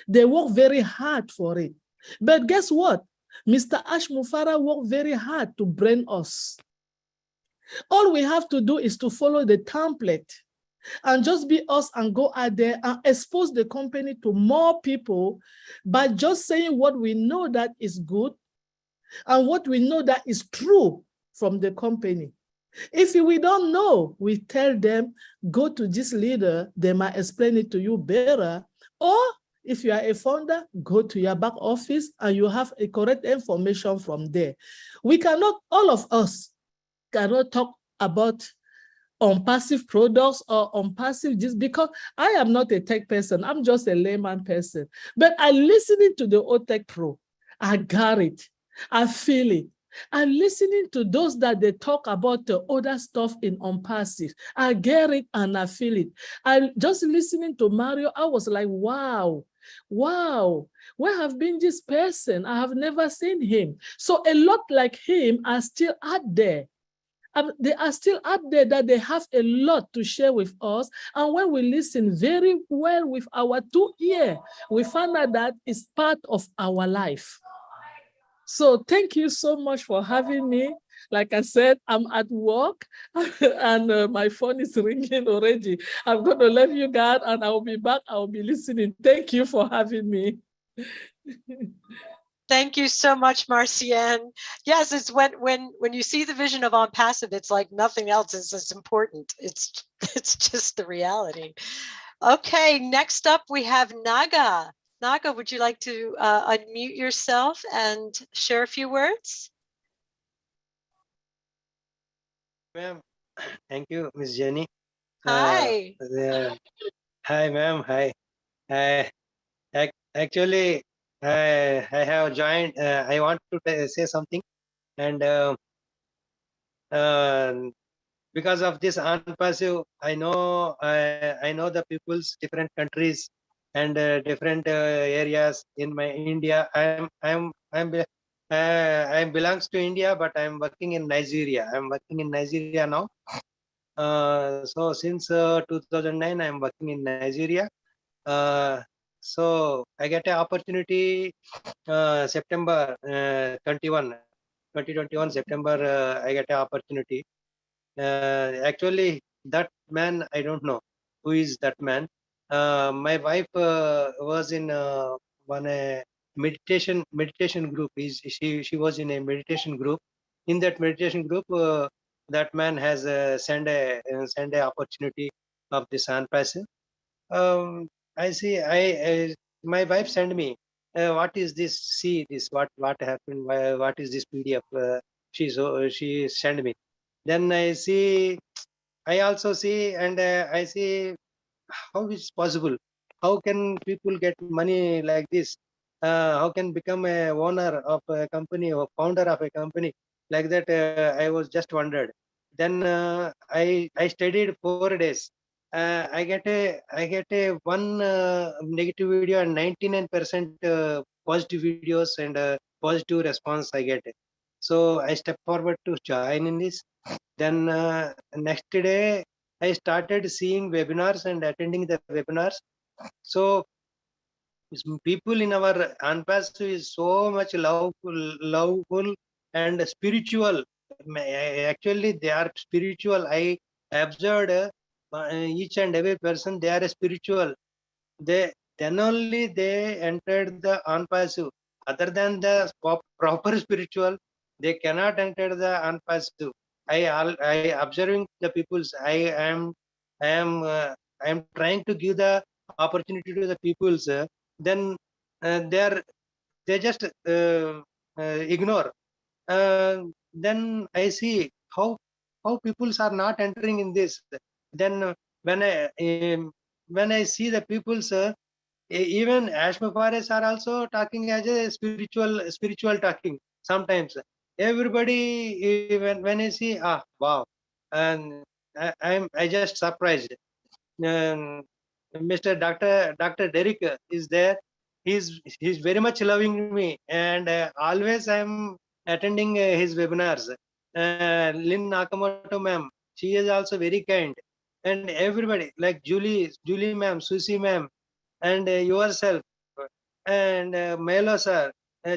they work very hard for it. But guess what? Mr. Ash Mufara worked very hard to brand us. All we have to do is to follow the template and just be us and go out there and expose the company to more people by just saying what we know that is good and what we know that is true from the company. If we don't know, we tell them, go to this leader, they might explain it to you better. Or if you are a founder, go to your back office and you have a correct information from there. We cannot, all of us cannot talk about ONPASSIVE products or ONPASSIVE just because I am not a tech person. I'm just a layman person. But I listening to the OTech Pro. I got it. I feel it. I'm listening to those that they talk about the other stuff in ONPASSIVE. I get it and I feel it. I just listening to Mario, I was like, wow, where have been this person? I have never seen him. So a lot like him are still out there. They are still out there that they have a lot to share with us. And when we listen very well with our 2 ears, we find out that it's part of our life. So thank you so much for having me. Like I said, I'm at work and my phone is ringing already. I'm going to let you guys and I'll be back. I'll be listening. Thank you for having me. Thank you so much, Marcienne. Yes, it's when you see the vision of ONPASSIVE, it's like nothing else is as important. It's just the reality. Okay, next up we have Naga. Naga, would you like to unmute yourself and share a few words? Ma'am, thank you, Miss Jenny. Hi. Hi, ma'am. Hi. Actually, I have joined. I want to say something, and because of this ONPASSIVE, I know the people's different countries and different areas in my India. I belongs to India, but I'm working in Nigeria. I'm working in Nigeria now. So since 2009, I'm working in Nigeria. So I get an opportunity September 2021 September. I get an opportunity. Actually, that man, I don't know who is that man. My wife was in one meditation group. She was in a meditation group. In that meditation group, that man has sent a opportunity of this ONPASSIVE. I see. My wife sent me. What is this? See this. What happened? What is this PDF? She sent me. Then I see. I also see, and I see how is possible. How can people get money like this? How can become a owner of a company or founder of a company like that? I was just wondered. Then I studied 4 days. I get a one negative video and 99% positive videos and positive response I get. So I step forward to join in this. Then next day I started seeing webinars and attending the webinars. So people in our ONPASSIVE is so much loveful and spiritual. Actually, they are spiritual. I observed each and every person. They are spiritual. They then only they entered the ONPASSIVE. Other than the proper spiritual, they cannot enter the ONPASSIVE. I observing the peoples. I am I am trying to give the opportunity to the peoples. Then they just ignore. Then I see how peoples are not entering in this. Then when when I see the peoples, even Ashma Fares are also talking as a spiritual talking sometimes. Everybody when I see, wow, and I just surprised. Mr. Dr. Derek is there. He's very much loving me, and always I'm attending his webinars. Lynn Nakamoto ma'am, she is also very kind, and everybody like Julie ma'am, Susie ma'am, and yourself, and Milo sir,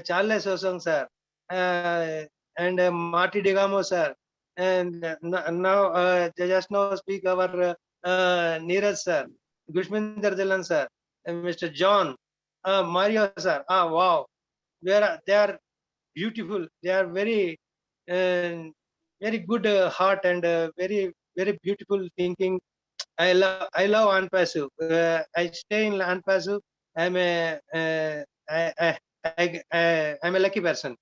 Charles Osong sir, and Marty Digamo sir, and now just now speak our Neeraj sir, Gushminder Jalan sir, and Mr. John, Mario sir. Wow, they are beautiful. They are uh, very good heart and very beautiful thinking. I love ONPASSIVE. I stay in ONPASSIVE. I'm a I'm a lucky person.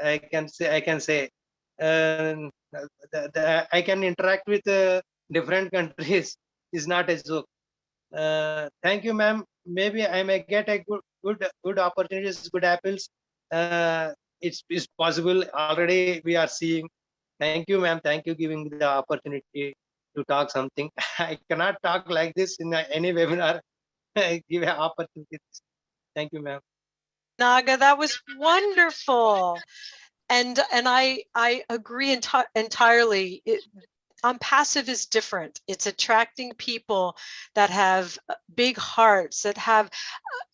I can say. I can interact with different countries. Is not a joke. Thank you, ma'am. Maybe I may get a good opportunities, good apples. It's possible already. We are seeing. Thank you, ma'am. Thank you giving the opportunity to talk something. I cannot talk like this in any webinar. Give an opportunity. Thank you, ma'am. Naga, that was wonderful. And I agree entirely. ONPASSIVE is different. It's attracting people that have big hearts, that have,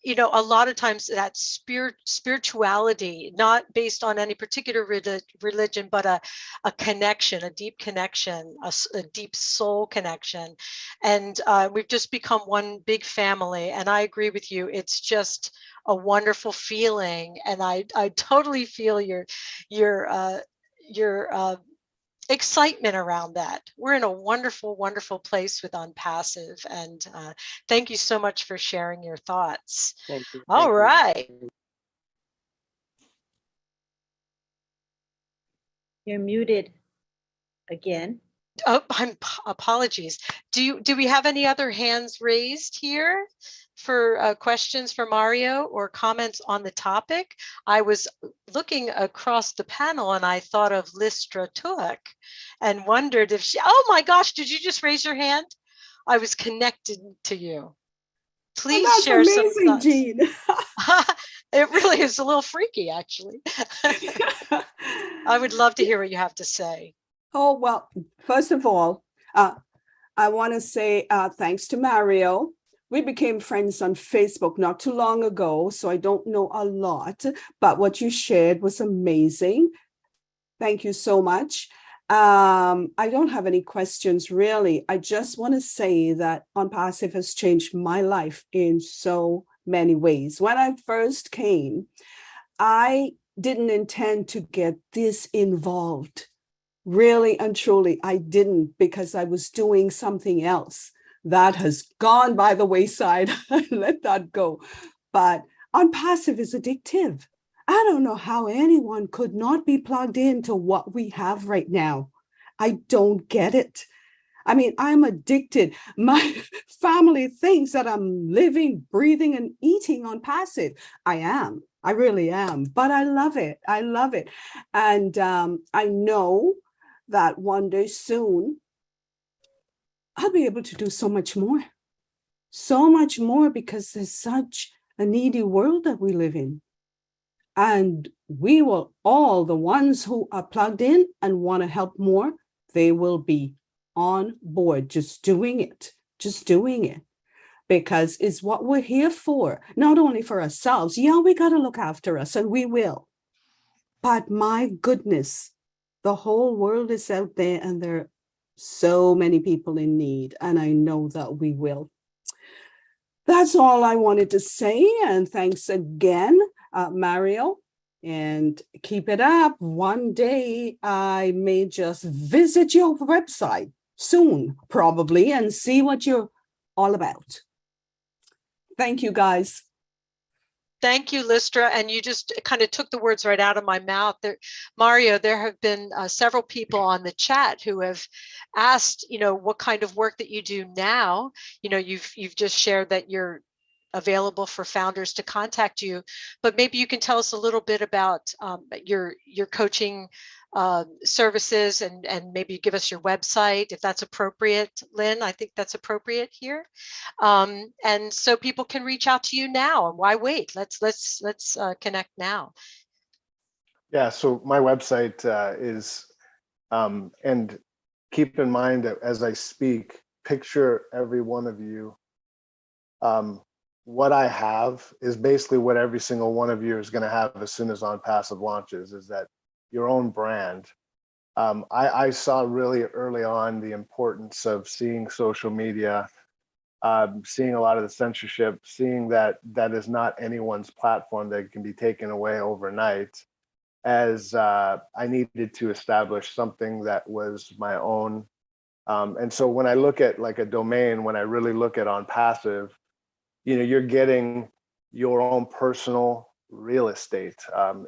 you know, a lot of times that spirituality, not based on any particular religion, but a connection, a deep connection, a deep soul connection. And we've just become one big family. And I agree with you. It's just a wonderful feeling. And I totally feel your excitement around that. We're in a wonderful, wonderful place with ONPASSIVE, and thank you so much for sharing your thoughts. Thank you. All right. You're muted again. Oh, apologies. Do we have any other hands raised here for questions for Mario or comments on the topic? I was looking across the panel and I thought of Listra Tuck and wondered if she, oh my gosh, did you just raise your hand? I was connected to you. Please share amazing, some thoughts. Jean. It really is a little freaky, actually. I would love to hear what you have to say. Oh, well, first of all, I want to say thanks to Mario. We became friends on Facebook not too long ago, so I don't know a lot, but what you shared was amazing. Thank you so much. I don't have any questions, really. I just want to say that ONPASSIVE has changed my life in so many ways. When I first came, I didn't intend to get this involved. Really and truly, I didn't, because I was doing something else that has gone by the wayside. Let that go. But ONPASSIVE is addictive. I don't know how anyone could not be plugged into what we have right now. I don't get it. I mean, I'm addicted. My family thinks that I'm living, breathing, and eating ONPASSIVE. I am. I really am. But I love it. I love it. And I know that one day soon, I'll be able to do so much more because there's such a needy world that we live in. And we will all, the ones who are plugged in and want to help more, they will be on board, just doing it, because it's what we're here for, not only for ourselves. Yeah, we got to look after us, and we will. But my goodness, the whole world is out there, and there are so many people in need, and I know that we will. That's all I wanted to say, and thanks again, Mario. And keep it up. One day I may just visit your website soon, probably, and see what you're all about. Thank you, guys. Thank you, Listra. And you just kind of took the words right out of my mouth. Mario, there have been several people on the chat who have asked, what kind of work that you do now. You've just shared that you're available for founders to contact you, but maybe you can tell us a little bit about your coaching services, and maybe give us your website if that's appropriate. Lynn, I think that's appropriate here, and so people can reach out to you now. And why wait? Let's connect now. Yeah, so my website is, and keep in mind that as I speak, picture every one of you. What I have is basically what every single one of you is going to have as soon as ONPASSIVE launches, is that your own brand. I saw really early on the importance of seeing social media, seeing a lot of the censorship, seeing that is not anyone's platform that can be taken away overnight, as I needed to establish something that was my own. And so when I look at like a domain, when I really look at ONPASSIVE, you're getting your own personal real estate.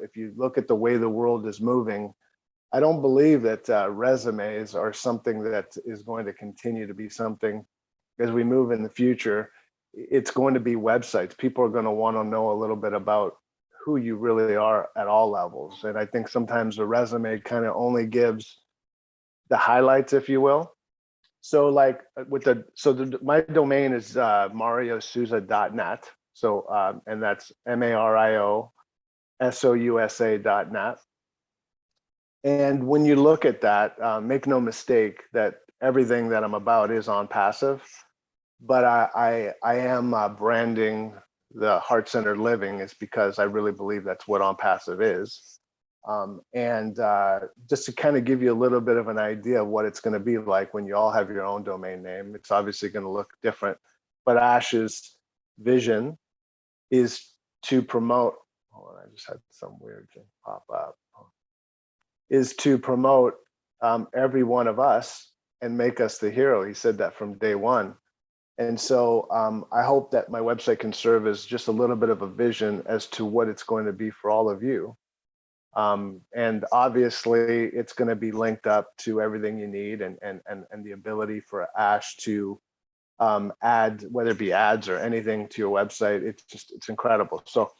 If you look at the way the world is moving, I don't believe that resumes are something that is going to continue to be something as we move in the future. It's going to be websites. People are going to want to know a little bit about who you really are at all levels. And I think sometimes a resume kind of only gives the highlights, if you will. So like my domain is mariosouza.net. So, and that's mariosousa.net. And when you look at that, make no mistake that everything that I'm about is ONPASSIVE, but I am branding the heart-centered living is because I really believe that's what ONPASSIVE is. And just to kind of give you a little bit of an idea of what it's going to be like when you all have your own domain name, it's obviously going to look different. But Ash's vision is to promote, hold on, I just had some weird thing pop up, is to promote every one of us and make us the hero. He said that from day one. And so I hope that my website can serve as just a little bit of a vision as to what it's going to be for all of you. And obviously it's going to be linked up to everything you need, and the ability for Ash to add, whether it be ads or anything to your website. It's incredible. So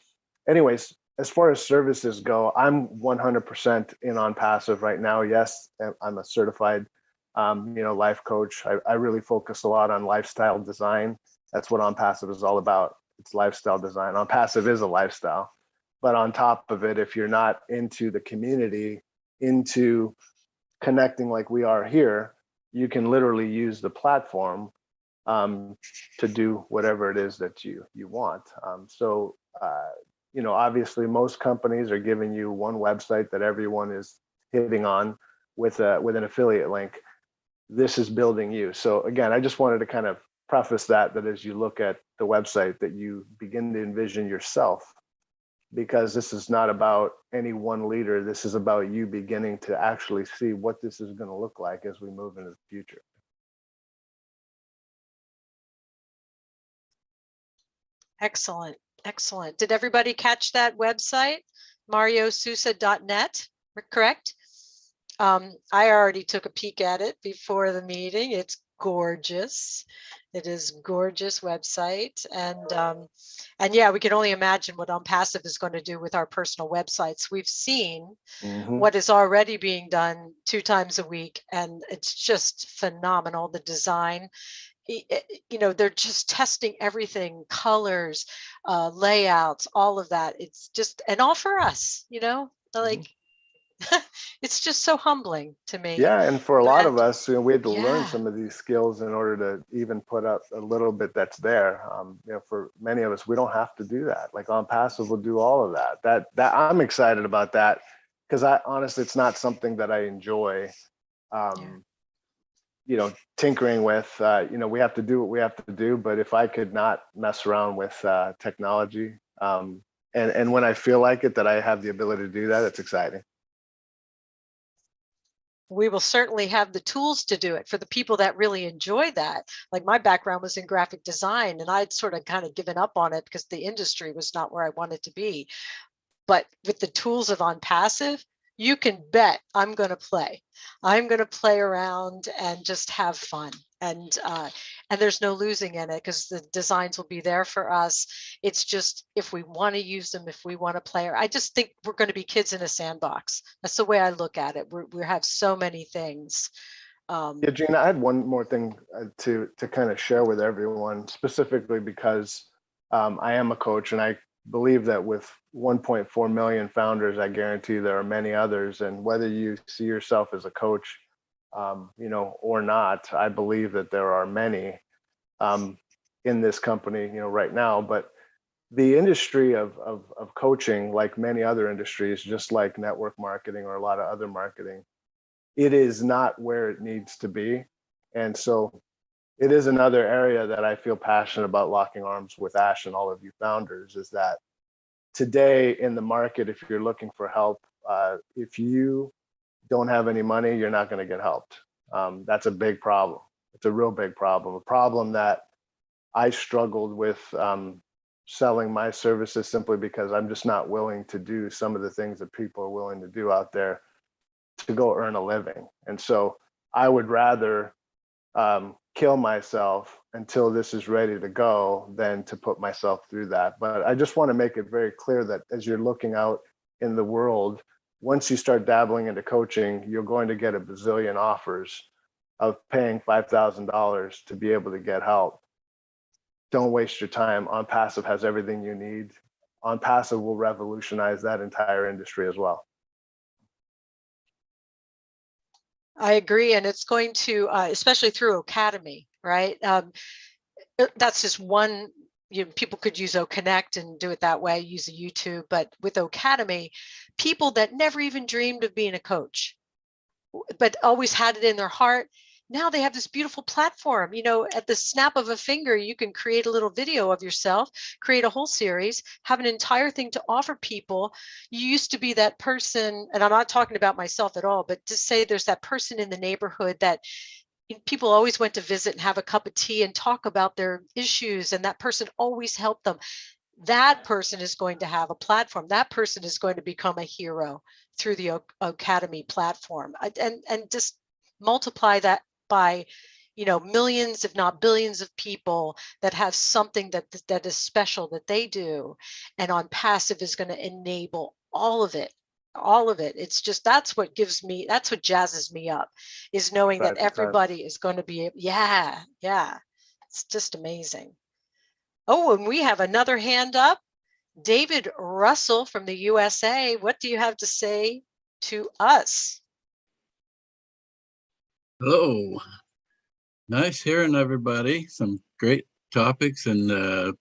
anyways, as far as services go, I'm 100% in ONPASSIVE right now. Yes, I'm a certified life coach. I really focus a lot on lifestyle design. That's what ONPASSIVE is all about. It's lifestyle design. ONPASSIVE is a lifestyle. But on top of it, if you're not into the community, into connecting like we are here, you can literally use the platform to do whatever it is that you want. Obviously most companies are giving you one website that everyone is hitting on with an affiliate link. This is building you. So again, I just wanted to kind of preface that as you look at the website, that you begin to envision yourself, because this is not about any one leader. This is about you beginning to actually see what this is going to look like as we move into the future. Excellent. Excellent. Did everybody catch that website? mariosouza.net, correct? I already took a peek at it before the meeting. It's gorgeous. It is gorgeous website. And yeah, we can only imagine what ONPASSIVE is going to do with our personal websites. We've seen what is already being done 2 times a week, and it's just phenomenal. The design, you know, they're just testing everything, colors, layouts, all of that. It's just, and all for us, you know, like it's just so humbling to me. Yeah, and for a lot of that- us, you know, we had to learn yeah. some of these skills in order to even put up a little bit that's there. You know, for many of us, we don't have to do that. Like ONPASSIVE will do all of that. That I'm excited about that, because I honestly, it's not something that I enjoy. You know, tinkering with. You know, we have to do what we have to do. But if I could not mess around with technology, and when I feel like it, that I have the ability to do that, it's exciting. We will certainly have the tools to do it for the people that really enjoy that. Like my background was in graphic design, and I'd sort of kind of given up on it because the industry was not where I wanted to be. But with the tools of ONPASSIVE, you can bet I'm going to play. I'm going to play around and just have fun. And there's no losing in it because the designs will be there for us. It's just if we want to use them, if we want to play. I just think we're going to be kids in a sandbox. That's the way I look at it. We have so many things. Yeah, Gina, I had one more thing to kind of share with everyone, specifically because I am a coach, and I believe that with 1.4 million founders, I guarantee there are many others. And whether you see yourself as a coach, you know, or not, I believe that there are many in this company, you know, right now. But the industry of coaching, like many other industries, just like network marketing or a lot of other marketing, it is not where it needs to be. And so it is another area that I feel passionate about locking arms with Ash and all of you founders, is that today in the market, if you're looking for help, if you don't have any money, you're not going to get helped. That's a big problem. It's a real big problem, a problem that I struggled with selling my services simply because I'm just not willing to do some of the things that people are willing to do out there to go earn a living. And so I would rather kill myself until this is ready to go than to put myself through that. But I just want to make it very clear that as you're looking out in the world, once you start dabbling into coaching, you're going to get a bazillion offers of paying $5,000 to be able to get help. Don't waste your time. ONPASSIVE has everything you need. ONPASSIVE will revolutionize that entire industry as well. I agree. And it's going to, especially through Academy, right? That's just one, you know, people could use OConnect and do it that way, use a YouTube, but with Academy, people that never even dreamed of being a coach, but always had it in their heart, now they have this beautiful platform. You know, at the snap of a finger, you can create a little video of yourself, create a whole series, have an entire thing to offer people. You used to be that person, and I'm not talking about myself at all, but just say there's that person in the neighborhood that people always went to visit and have a cup of tea and talk about their issues, and that person always helped them. That person is going to have a platform. That person is going to become a hero through the Academy platform, and just multiply that by, you know, millions, if not billions of people that have something that is special that they do. And ONPASSIVE is going to enable all of it. All of it. It's just, that's what jazzes me up, is knowing that everybody is going to be, yeah. It's just amazing. Oh, and we have another hand up. David Russell from the USA. What do you have to say to us? Hello. Nice hearing everybody. Some great topics and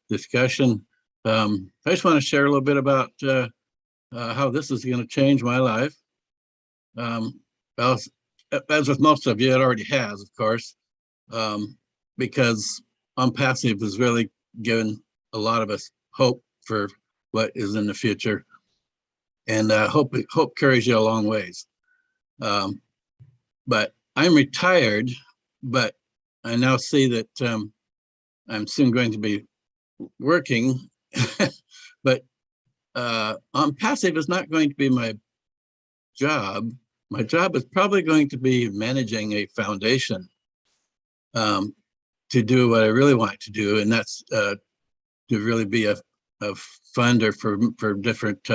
discussion. I just want to share a little bit about how this is going to change my life. As with most of you, it already has, of course, because ONPASSIVE has really given a lot of us hope for what is in the future, and hope carries you a long ways. But I'm retired, but I now see that I'm soon going to be working, but ONPASSIVE is not going to be my job. My job is probably going to be managing a foundation to do what I really want to do, and that's to really be a funder for different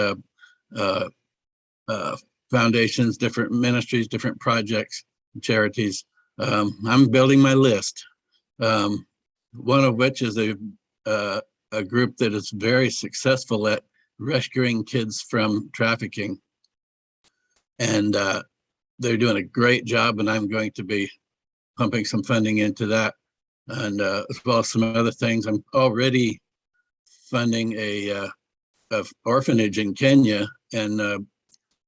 foundations, different ministries, different projects, charities. I'm building my list. One of which is a group that is very successful at rescuing kids from trafficking. And they're doing a great job, and I'm going to be pumping some funding into that. And as well as some other things. I'm already funding a orphanage in Kenya, and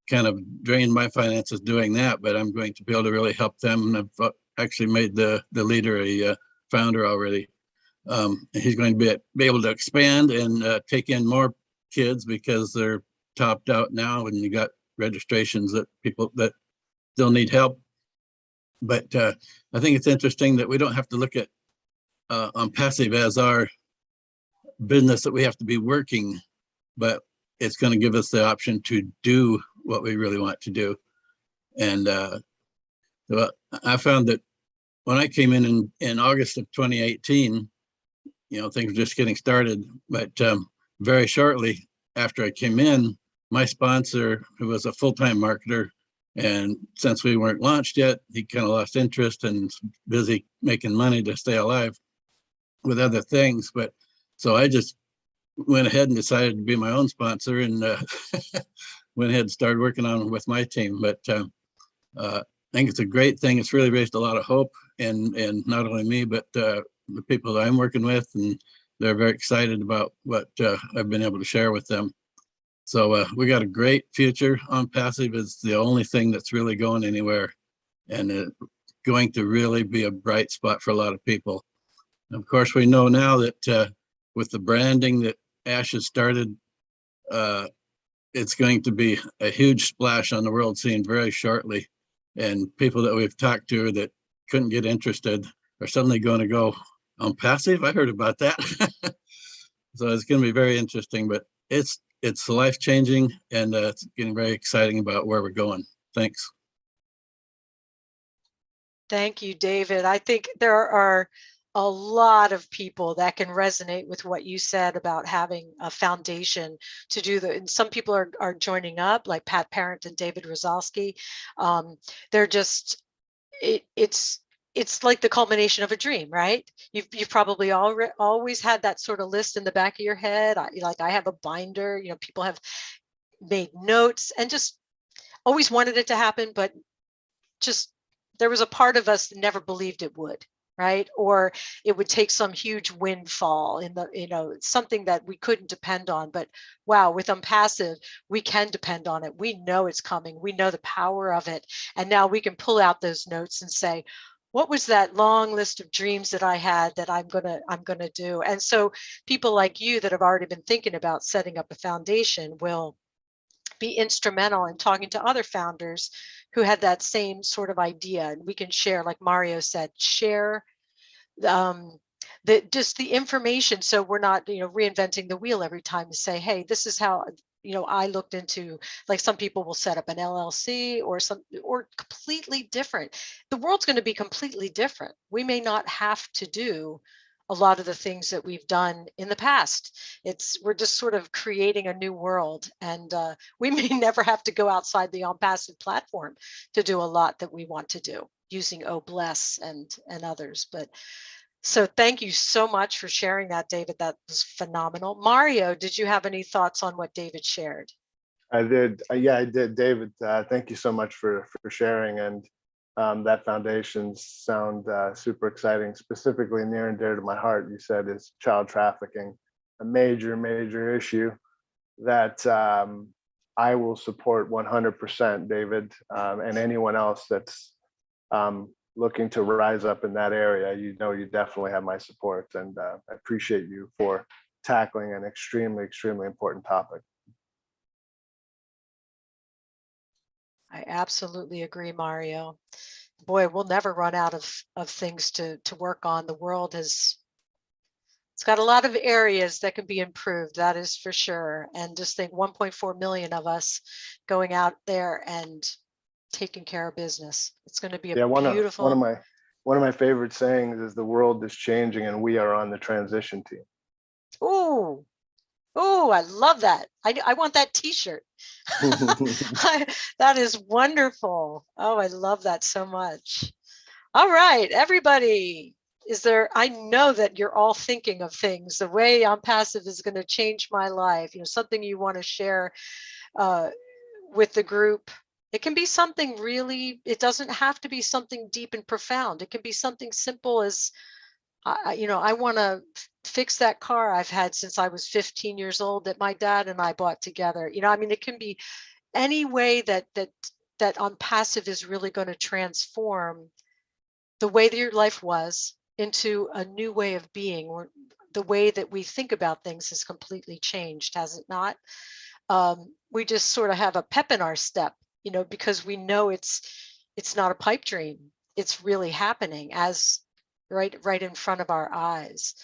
kind of drained my finances doing that, but I'm going to be able to really help them. And I've actually made the leader a founder already. And he's going to be able to expand and take in more kids because they're topped out now, and you got registrations that people that still need help. But I think it's interesting that we don't have to look at ONPASSIVE as our business that we have to be working, but it's going to give us the option to do what we really want to do. And so I found that when I came in August of 2018, things were just getting started. But very shortly after I came in, my sponsor, who was a full-time marketer, and since we weren't launched yet, he kind of lost interest and busy making money to stay alive with other things. But so I just went ahead and decided to be my own sponsor, and went ahead and started working on it with my team. But I think it's a great thing. It's really raised a lot of hope, and not only me, but the people that I'm working with, and they're very excited about what I've been able to share with them. So we got a great future. ONPASSIVE is the only thing that's really going anywhere, and it's going to really be a bright spot for a lot of people. And of course, we know now that with the branding that Ash has started, it's going to be a huge splash on the world scene very shortly. And people that we've talked to that couldn't get interested are suddenly going to go, ONPASSIVE? I heard about that. So it's going to be very interesting, but it's life-changing, and it's getting very exciting about where we're going. Thanks. Thank you, David. I think there are a lot of people that can resonate with what you said about having a foundation to do and some people are joining up, like Pat Parent and David Rozalski. They're just, it's like the culmination of a dream, right? You've probably always had that sort of list in the back of your head. I have a binder, people have made notes and just always wanted it to happen, but just there was a part of us that never believed it would, right? Or it would take some huge windfall in the, something that we couldn't depend on. But wow, with ONPASSIVE, we can depend on it. We know it's coming. We know the power of it. And now we can pull out those notes and say, what was that long list of dreams that I had that I'm gonna do? And so people like you that have already been thinking about setting up a foundation will be instrumental in talking to other founders who had that same sort of idea. And we can share, like Mario said, share just the information, so we're not reinventing the wheel every time to say, hey, this is how I looked into, like some people will set up an LLC or completely different. The world's going to be completely different. We may not have to do a lot of the things that we've done in the past. We're just sort of creating a new world, and we may never have to go outside the ONPASSIVE platform to do a lot that we want to do using OBless and others. But so thank you so much for sharing that, David. That was phenomenal. Mario, did you have any thoughts on what David shared? I did. Yeah, I did. David, thank you so much for sharing. And that foundation sound super exciting, specifically near and dear to my heart. You said is child trafficking, a major issue that I will support 100%, David, and anyone else that's looking to rise up in that area. You definitely have my support, and I appreciate you for tackling an extremely important topic. I absolutely agree, Mario. Boy, we'll never run out of things to work on. The world it's got a lot of areas that can be improved, that is for sure. And just think 1.4 million of us going out there and taking care of business. It's going to be a beautiful. one of my favorite sayings is the world is changing and we are on the transition team. Oh, oh, I love that. I want that t-shirt. That is wonderful. Oh, I love that so much. All right, everybody. I know that you're all thinking of things. The way ONPASSIVE is going to change my life, something you want to share with the group. It can be something really, it doesn't have to be something deep and profound. It can be something simple as, I want to fix that car I've had since I was 15 years old that my dad and I bought together. It can be any way that ONPASSIVE is really going to transform the way that your life was into a new way of being, or the way that we think about things has completely changed, has it not? We just sort of have a pep in our step, because we know it's not a pipe dream. It's really happening as right in front of our eyes.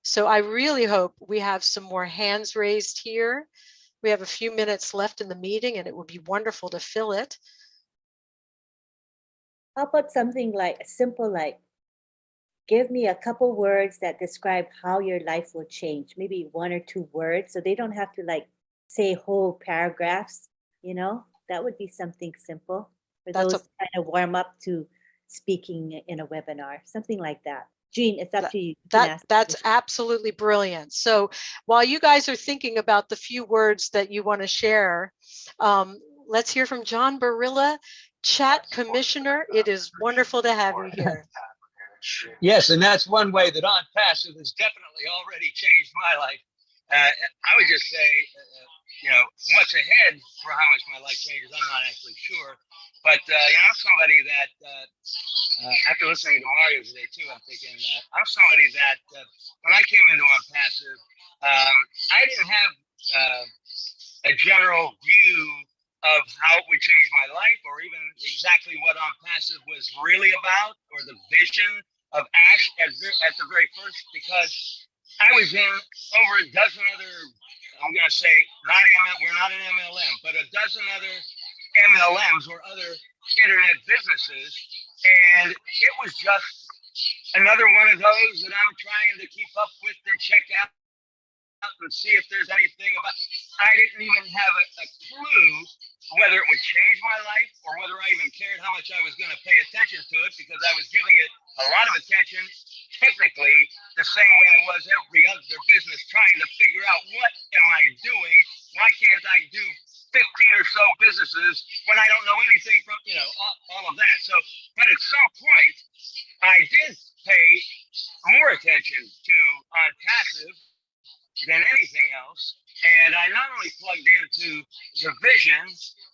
So I really hope we have some more hands raised here. We have a few minutes left in the meeting, and it would be wonderful to fill it. How about something like simple, like give me a couple words that describe how your life will change, maybe 1 or 2 words, so they don't have to say whole paragraphs, that would be something simple for those to kind of warm up to speaking in a webinar, something like that. Jean, it's up to you. That's absolutely brilliant. So while you guys are thinking about the few words that you want to share, let's hear from John Barilla, Chat Commissioner. It is wonderful to have you here. Yes, and that's one way that ONPASSIVE has definitely already changed my life. I would just say, what's ahead for how much my life changes, I'm not actually sure. But, I'm somebody that, after listening to Mario today too, I'm thinking, I'm somebody that when I came into ONPASSIVE, I didn't have a general view of how it would change my life, or even exactly what ONPASSIVE was really about, or the vision of Ash at the very first, because I was in over a dozen other, I'm going to say, we're not an MLM, but a dozen other MLMs or other internet businesses. And it was just another one of those that I'm trying to keep up with and check out and see if there's anything about. I didn't even have a clue whether it would change my life or whether I even cared how much I was going to pay attention to it, because I was giving it a lot of attention, technically the same way I was every other business, trying to figure out what am I doing? Why can't I do 15 or so businesses when I don't know anything from, all of that. So, but at some point, I did pay more attention to ONPASSIVE than anything else. And I not only plugged into the vision,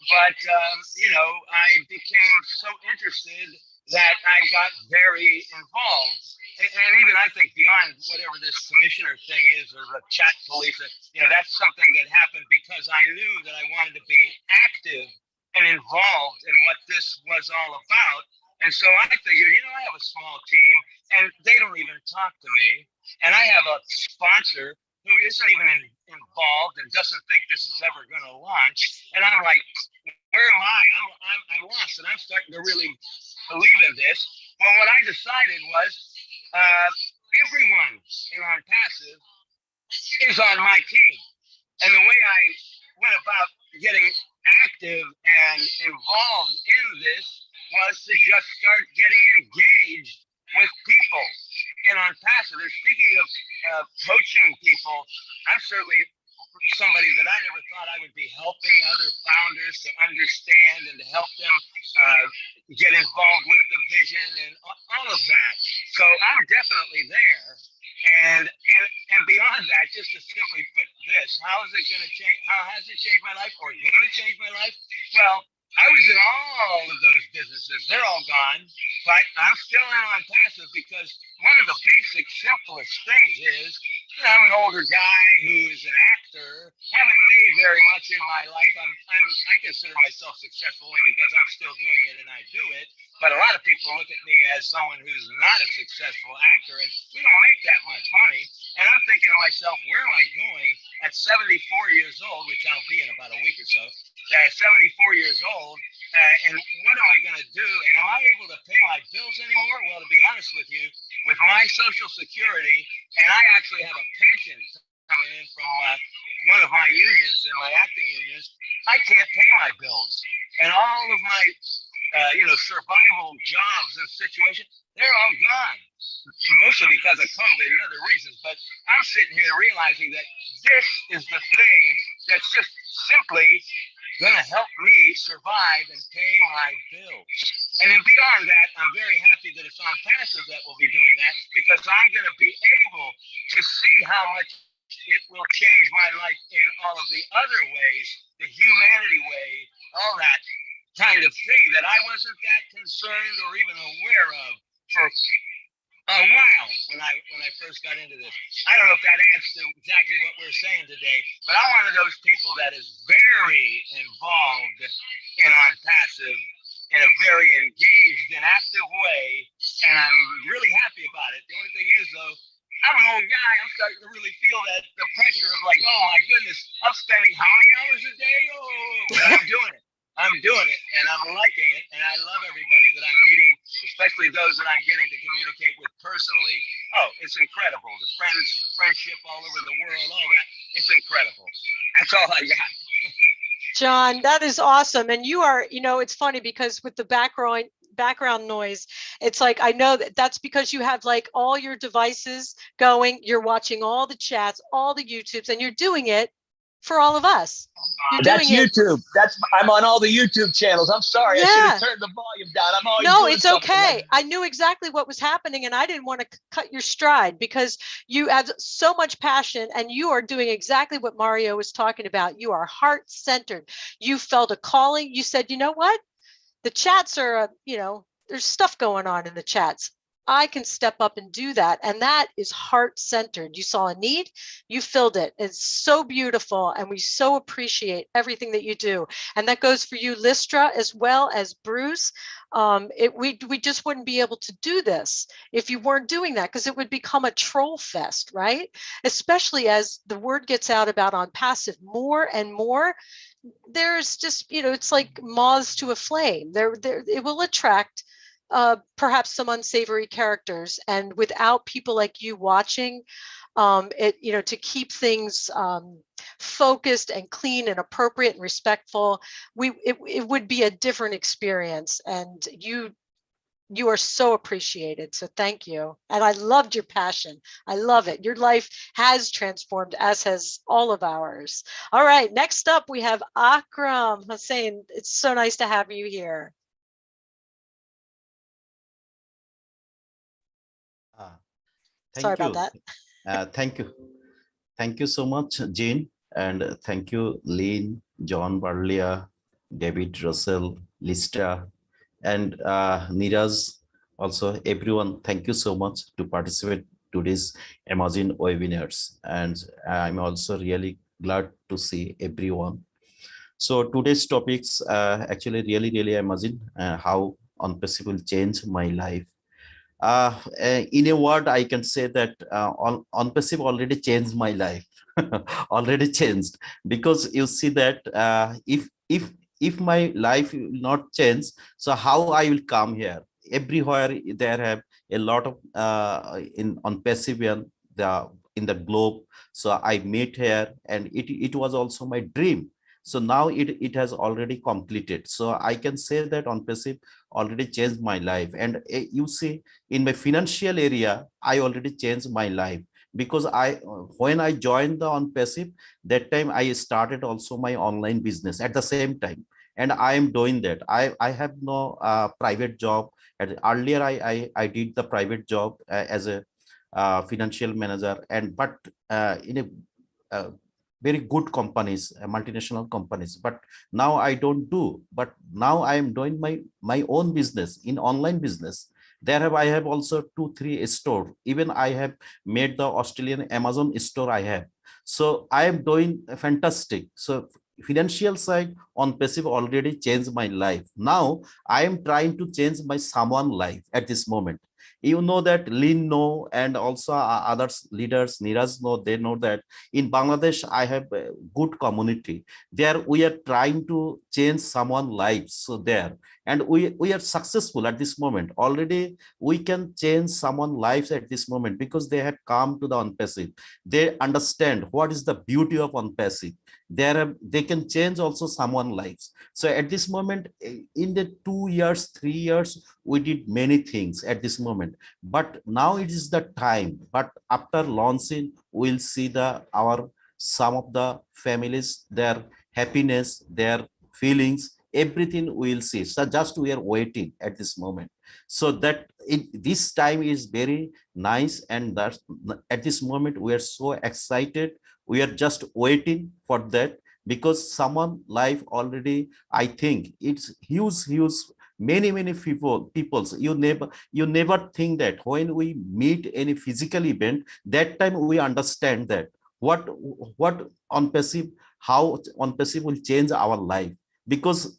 but, I became so interested that I got very involved. And even I think beyond whatever this commissioner thing is, or the chat police, that's something that happened because I knew that I wanted to be active and involved in what this was all about. And so I figured, I have a small team and they don't even talk to me. And I have a sponsor who isn't even involved and doesn't think this is ever going to launch. And I'm like, where am I? I'm lost, and I'm starting to really believe in this. Well, what I decided was everyone in ONPASSIVE is on my team. And the way I went about getting active and involved in this was to just start getting engaged with people in ONPASSIVE. And speaking of coaching people, I'm certainly somebody that I never thought I would be helping other founders to understand and to help them get involved with the vision and all of that. So I'm definitely there. And beyond that, just to simply put this, how is it going to change? How has it changed my life, or going to change my life? Well, I was in all of those businesses. They're all gone, but I'm still in ONPASSIVE because one of the basic, simplest things is, I'm an older guy who's an actor, haven't made very much in my life. I consider myself successful only because I'm still doing it and I do it. But a lot of people look at me as someone who's not a successful actor, and we don't make that much money. And I'm thinking to myself, where am I going at 74 years old, which I'll be in about a week or so, 74 years old, and what am I going to do? And am I able to pay my bills anymore? Well, to be honest with you, with my Social Security, and I actually have a pension coming in from one of my unions, in my acting unions, I can't pay my bills. And all of my, survival jobs and situations, they're all gone. Mostly because of COVID and other reasons. But I'm sitting here realizing that this is the thing that's just simply going to help me survive and pay my bills. And then beyond that, I'm very happy that it's ONPASSIVE that will be doing that, because I'm going to be able to see how much it will change my life in all of the other ways, the humanity way, all that kind of thing that I wasn't that concerned or even aware of for a while when I first got into this. I don't know if that adds to exactly what we're saying today, but I'm one of those people that is very involved in ONPASSIVE in a very engaged and active way, and I'm really happy about it. The only thing is, though, I'm an old guy. I'm starting to really feel that the pressure of like, oh my goodness, I'm spending how many hours a day? Oh, but I'm doing it. I'm doing it, and I'm liking it, and I love everybody that I'm meeting, especially those that I'm getting to communicate with personally. Oh, it's incredible. The friendship all over the world, all that. It's incredible. That's all I got. John, that is awesome. And you are, it's funny because with the background noise, it's like, I know that's because you have like all your devices going, you're watching all the chats, all the YouTubes, and you're doing it for all of us. That's YouTube. I'm on all the YouTube channels. I'm sorry. Yeah. I should have turned the volume down. I'm always No, doing it's something okay. like I knew exactly what was happening, and I didn't want to cut your stride because you have so much passion, and you are doing exactly what Mario was talking about. You are heart-centered. You felt a calling. You said, you know what? The chats are, there's stuff going on in the chats. I can step up and do that. And that is heart-centered. You saw a need, you filled it. It's so beautiful. And we so appreciate everything that you do. And that goes for you, Listra, as well as Bruce. We just wouldn't be able to do this if you weren't doing that, because it would become a troll fest, right? Especially as the word gets out about ONPASSIVE more and more. There's just, it's like moths to a flame. It will attract perhaps some unsavory characters, and without people like you watching to keep things focused and clean and appropriate and respectful, it would be a different experience. And you are so appreciated. So thank you. And I loved your passion. I love it. Your life has transformed, as has all of ours. All right, next up we have Akram Hussein. It's so nice to have you here. Sorry about that. Thank you. Thank you so much, Jean. And thank you, Lynn, John Barlia, David Russell, Lista, and Neeraj. Also, everyone, thank you so much to participate today's Amazon webinars. And I'm also really glad to see everyone. So today's topics actually really amazing, how ONPASSIVE will change my life. In a word, I can say that ONPASSIVE already changed my life, already changed, because you see that if my life will not change, so how I will come here? Everywhere there have a lot of in ONPASSIVE in the globe. So I met here, and it was also my dream. So now it has already completed. So I can say that ONPASSIVE already changed my life. And you see, in my financial area, I already changed my life, because when I joined the ONPASSIVE, that time I started also my online business at the same time, and I am doing that. I have no private job. And earlier I did the private job as a financial manager, but in a very good companies, multinational companies. But now I don't do. But now I am doing my own business in online business. I have also 2-3 store. Even I have made the Australian Amazon store I have. So I am doing fantastic. So financial side ONPASSIVE already changed my life. Now I am trying to change my someone life at this moment. You know that Lin know, and also others leaders, Niraj know, they know that in Bangladesh, I have a good community. There we are trying to change someone's lives. So there, and we are successful at this moment. Already we can change someone's lives at this moment because they have come to the ONPASSIVE. They understand what is the beauty of ONPASSIVE. They can change also someone's lives. So at this moment, in the 2 years, 3 years, we did many things at this moment. But now it is the time. But after launching, we'll see some of the families, their happiness, their feelings, everything we'll see. So just we are waiting at this moment. So that this time is very nice, and that at this moment we are so excited. We are just waiting for that, because someone life already, I think it's huge, many peoples. You never think that when we meet any physical event, that time we understand that what ONPASSIVE, how ONPASSIVE will change our life, because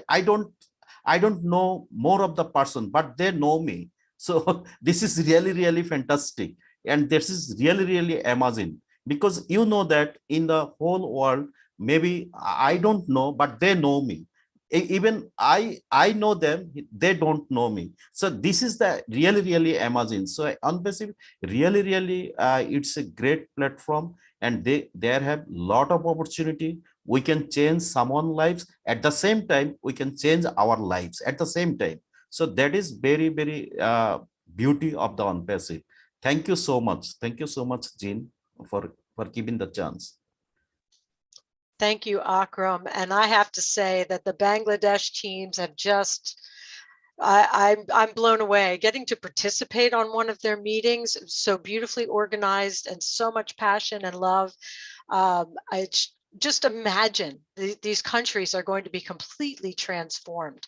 I don't know more of the person, but they know me. So this is really fantastic, and this is really amazing, because you know that in the whole world, maybe I don't know, but they know me. Even I know them, they don't know me. So this is the really amazing. So ONPASSIVE really it's a great platform, and there have lot of opportunity. We can change someone's lives, at the same time we can change our lives at the same time. So that is very beauty of the ONPASSIVE. Thank you so much, Jean, for giving the chance. Thank you, Akram. And I have to say that the Bangladesh teams have just, I'm blown away. Getting to participate on one of their meetings, so beautifully organized and so much passion and love. I just imagine these countries are going to be completely transformed.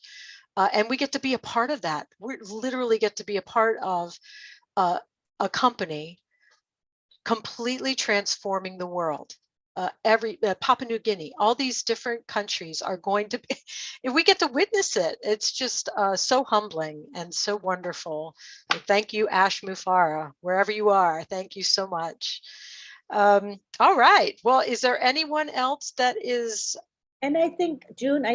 And we get to be a part of that. We literally get to be a part of a company completely transforming the world. Papua New Guinea, all these different countries are going to be, if we get to witness it, it's just so humbling and so wonderful. So thank you, Ash Mufara, wherever you are. Thank you so much. All right. Well, is there anyone else that is? And I think, June,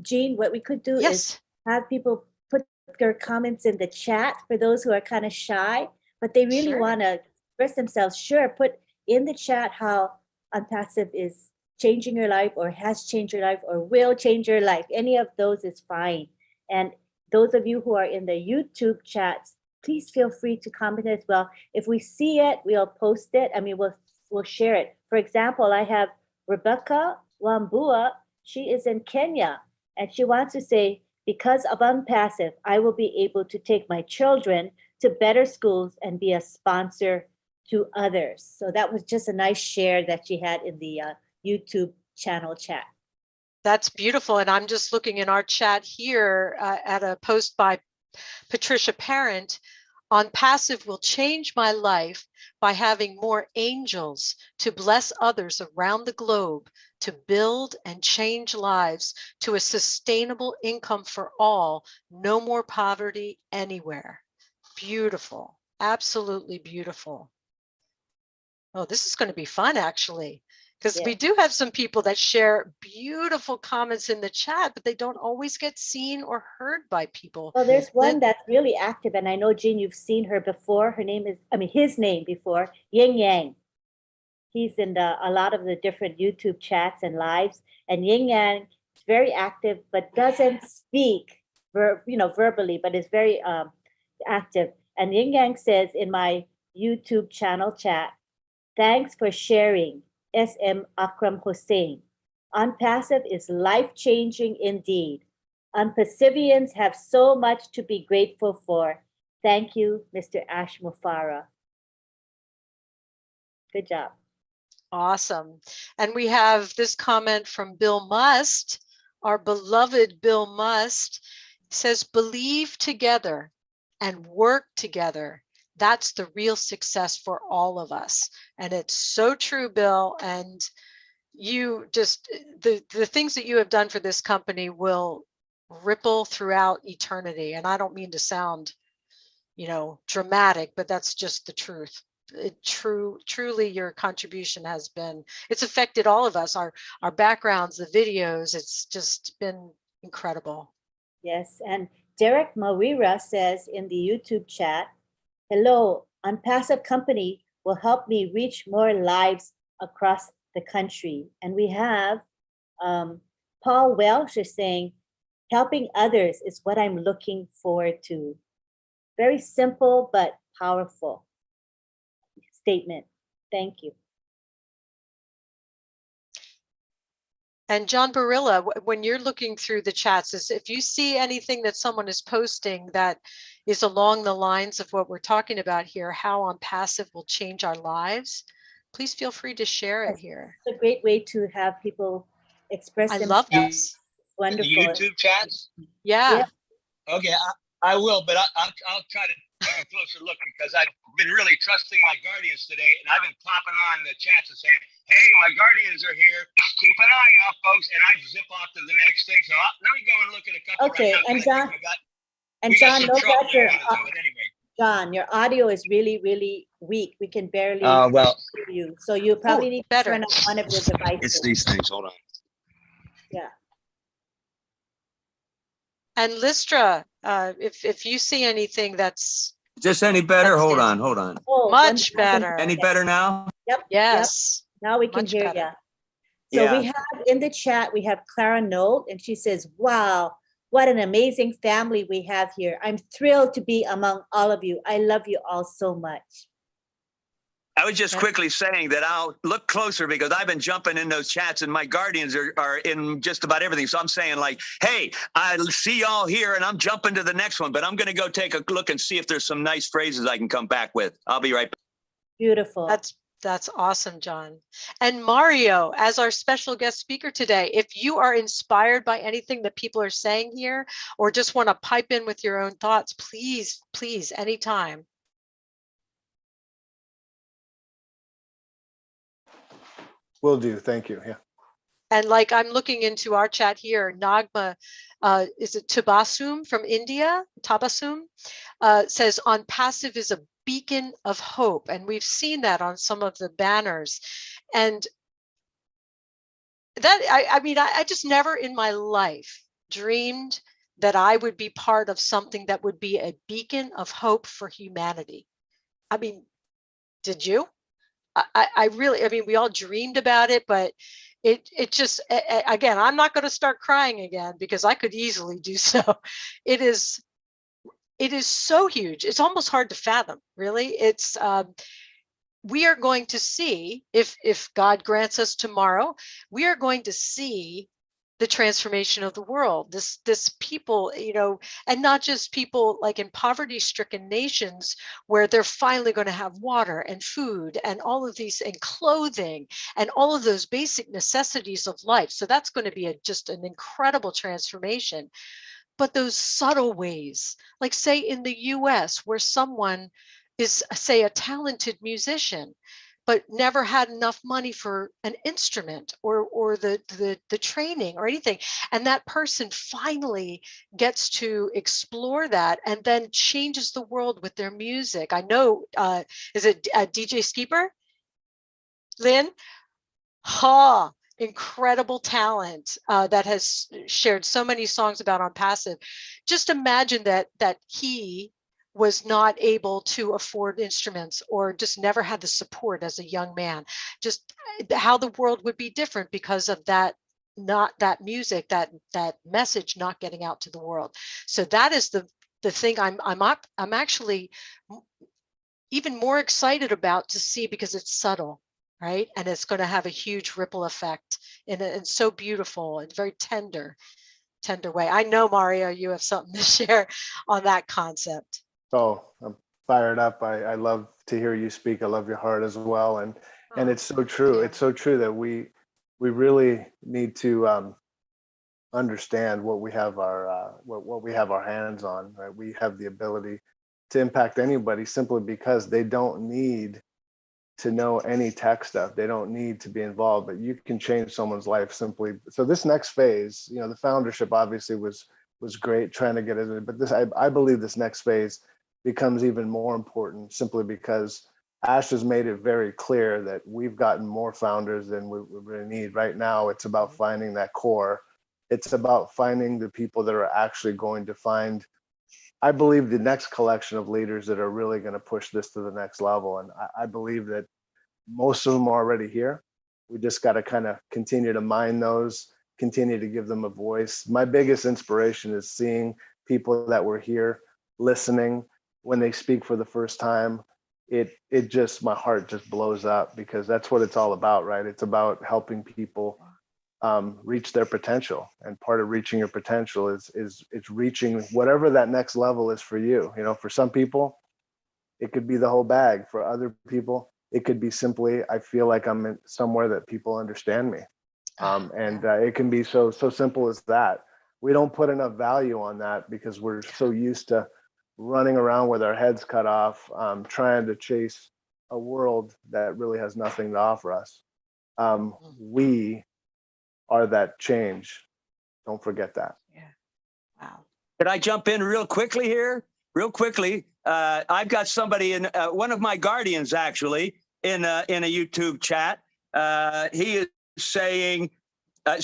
Jean, what we could do is have people put their comments in the chat for those who are kind of shy, but they really want to express themselves. Sure, put in the chat how ONPASSIVE is changing your life, or has changed your life, or will change your life. Any of those is fine. And those of you who are in the YouTube chats, please feel free to comment as well. If we see it, we'll post it. I mean, we'll share it. For example, I have Rebecca Wambua. She is in Kenya, and she wants to say, because of ONPASSIVE, I will be able to take my children to better schools and be a sponsor to others. So that was just a nice share that she had in the YouTube channel chat. That's beautiful. And I'm just looking in our chat here at a post by Patricia Parent. ONPASSIVE will change my life by having more angels to bless others around the globe, to build and change lives to a sustainable income for all. No more poverty anywhere. Beautiful. Absolutely beautiful. Oh, this is going to be fun, actually, because we do have some people that share beautiful comments in the chat, but they don't always get seen or heard by people. Well, there's one that's really active, and I know, Jean, you've seen her before. Her name is, his name before, Ying Yang. He's in a lot of the different YouTube chats and lives, and Ying Yang is very active, but doesn't speak, verbally, but is very active. And Ying Yang says in my YouTube channel chat, thanks for sharing, SM Akram Hussein. ONPASSIVE is life-changing indeed. ONPASSIVians have so much to be grateful for. Thank you, Mr. Ash Mufara. Good job. Awesome. And we have this comment from Bill Must, our beloved Bill Must. He says, believe together and work together. That's the real success for all of us. And it's so true, Bill. And you just, the things that you have done for this company will ripple throughout eternity. And I don't mean to sound dramatic, but that's just the truth. Truly your contribution has been, it's affected all of us, our backgrounds, the videos, it's just been incredible. Yes, and Derek Mawira says in the YouTube chat, hello, ONPASSIVE company will help me reach more lives across the country. And we have Paul Welsh is saying, helping others is what I'm looking forward to. Very simple, but powerful statement. Thank you. And John Barilla, when you're looking through the chats, is if you see anything that someone is posting that is along the lines of what we're talking about here, how ONPASSIVE will change our lives, please feel free to share it here. It's a great way to have people express I themselves. love this. Wonderful. The YouTube chats? Yeah. Okay, I will, but I'll try to take a closer look because I've been really trusting my guardians today, and I've been popping on the chats and saying, hey, my guardians are here. Keep an eye out, folks, and I zip off to the next thing. So let me go and look at a couple Okay, right now. and John, John, your audio is really, really weak. We can barely hear you. So you probably need to turn on one of your devices. It's these things. Hold on. Yeah. And Listra, if you see anything that's is this any better? Hold on. Oh, much better. Any better now? Yep. Yes. Yep. Now we can hear you. So Yeah. we have in the chat, we have Clara Nolt, and she says, wow, what an amazing family we have here. I'm thrilled to be among all of you. I love you all so much. I was just quickly saying that I'll look closer because I've been jumping in those chats and my guardians are in just about everything. So I'm saying like, hey, I see y'all here and I'm jumping to the next one, but I'm going to go take a look and see if there's some nice phrases I can come back with. I'll be right back. Beautiful. That's awesome, John. And Mario, as our special guest speaker today, if you are inspired by anything that people are saying here, or just want to pipe in with your own thoughts, please, anytime. Will do. Thank you. Yeah. And like I'm looking into our chat here, Nagma, is it Tabasum from India? Tabasum says ONPASSIVE is a beacon of hope. And we've seen that on some of the banners. And that, I just never in my life dreamed that I would be part of something that would be a beacon of hope for humanity. I mean, did you? I really, we all dreamed about it, but it just, again, I'm not going to start crying again because I could easily do so. It is so huge. It's almost hard to fathom, really. It's, we are going to see, if God grants us tomorrow, we are going to see the transformation of the world, this people, and not just people like in poverty-stricken nations where they're finally going to have water and food and all of these, and clothing and all of those basic necessities of life. So that's going to be just an incredible transformation. But those subtle ways, like say in the US, where someone is, say, a talented musician, but never had enough money for an instrument or the training or anything. And that person finally gets to explore that and then changes the world with their music. I know, is it DJ Skeeper? Lynn? Ha! Incredible talent that has shared so many songs about ONPASSIVE. Just imagine that he was not able to afford instruments or just never had the support as a young man. Just how the world would be different because of that, not that music, that message not getting out to the world. So that is the thing I'm actually even more excited about to see, because it's subtle, right? And it's going to have a huge ripple effect in so beautiful and very tender way. I know, Mario, you have something to share on that concept. Oh, I'm fired up. I love to hear you speak. I love your heart as well. And it's so true. It's so true that we really need to understand what we have what we have our hands on, right? We have the ability to impact anybody simply because they don't need to know any tech stuff. They don't need to be involved, but you can change someone's life simply. So this next phase, the foundership obviously was great trying to get it, but this, I believe this next phase becomes even more important, simply because Ash has made it very clear that we've gotten more founders than we really need. Right now, it's about finding that core. It's about finding the people that are actually going to find, I believe, the next collection of leaders that are really going to push this to the next level. And I believe that most of them are already here. We just got to kind of continue to mine those, continue to give them a voice. My biggest inspiration is seeing people that were here listening when they speak for the first time. It just, my heart just blows up, because that's what it's all about, right? It's about helping people reach their potential, and part of reaching your potential is reaching whatever that next level is for you. You know, for some people, it could be the whole bag. For other people, it could be simply, I feel like I'm in somewhere that people understand me, and it can be so simple as that. We don't put enough value on that because we're so used to running around with our heads cut off, trying to chase a world that really has nothing to offer us. We are that change. Don't forget that. Yeah. Wow. Could I jump in real quickly here? Real quickly. I've got somebody in one of my guardians actually in a YouTube chat. He is saying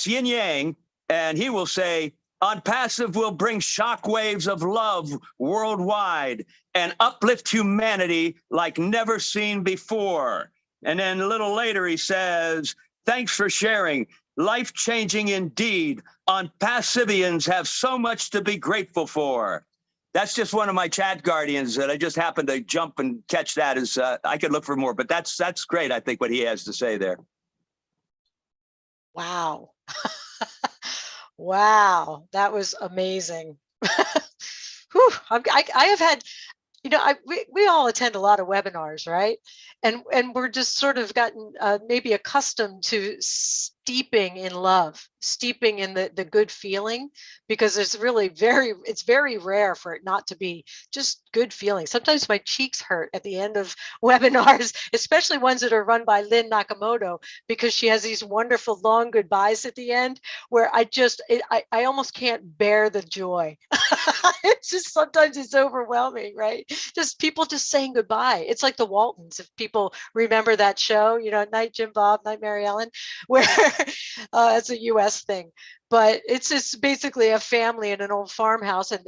yin yang, and he will say, ONPASSIVE will bring shockwaves of love worldwide and uplift humanity like never seen before. And then a little later he says, thanks for sharing. Life-changing indeed. ONPASSIVians have so much to be grateful for. That's just one of my chat guardians that I just happened to jump and catch that. As I could look for more, but that's great, I think, what he has to say there. Wow. Wow, that was amazing. Whew, I have had, you know, we all attend a lot of webinars, right? And we're just sort of gotten maybe accustomed to steeping in love, steeping in the good feeling, because it's really it's very rare for it not to be just good feeling. Sometimes my cheeks hurt at the end of webinars, especially ones that are run by Lynn Nakamoto, because she has these wonderful long goodbyes at the end where I almost can't bear the joy. It's just, sometimes it's overwhelming, right? Just people just saying goodbye. It's like the Waltons, if people remember that show, you know, Night Jim Bob, Night Mary Ellen, where it's a US thing, but it's just basically a family in an old farmhouse, and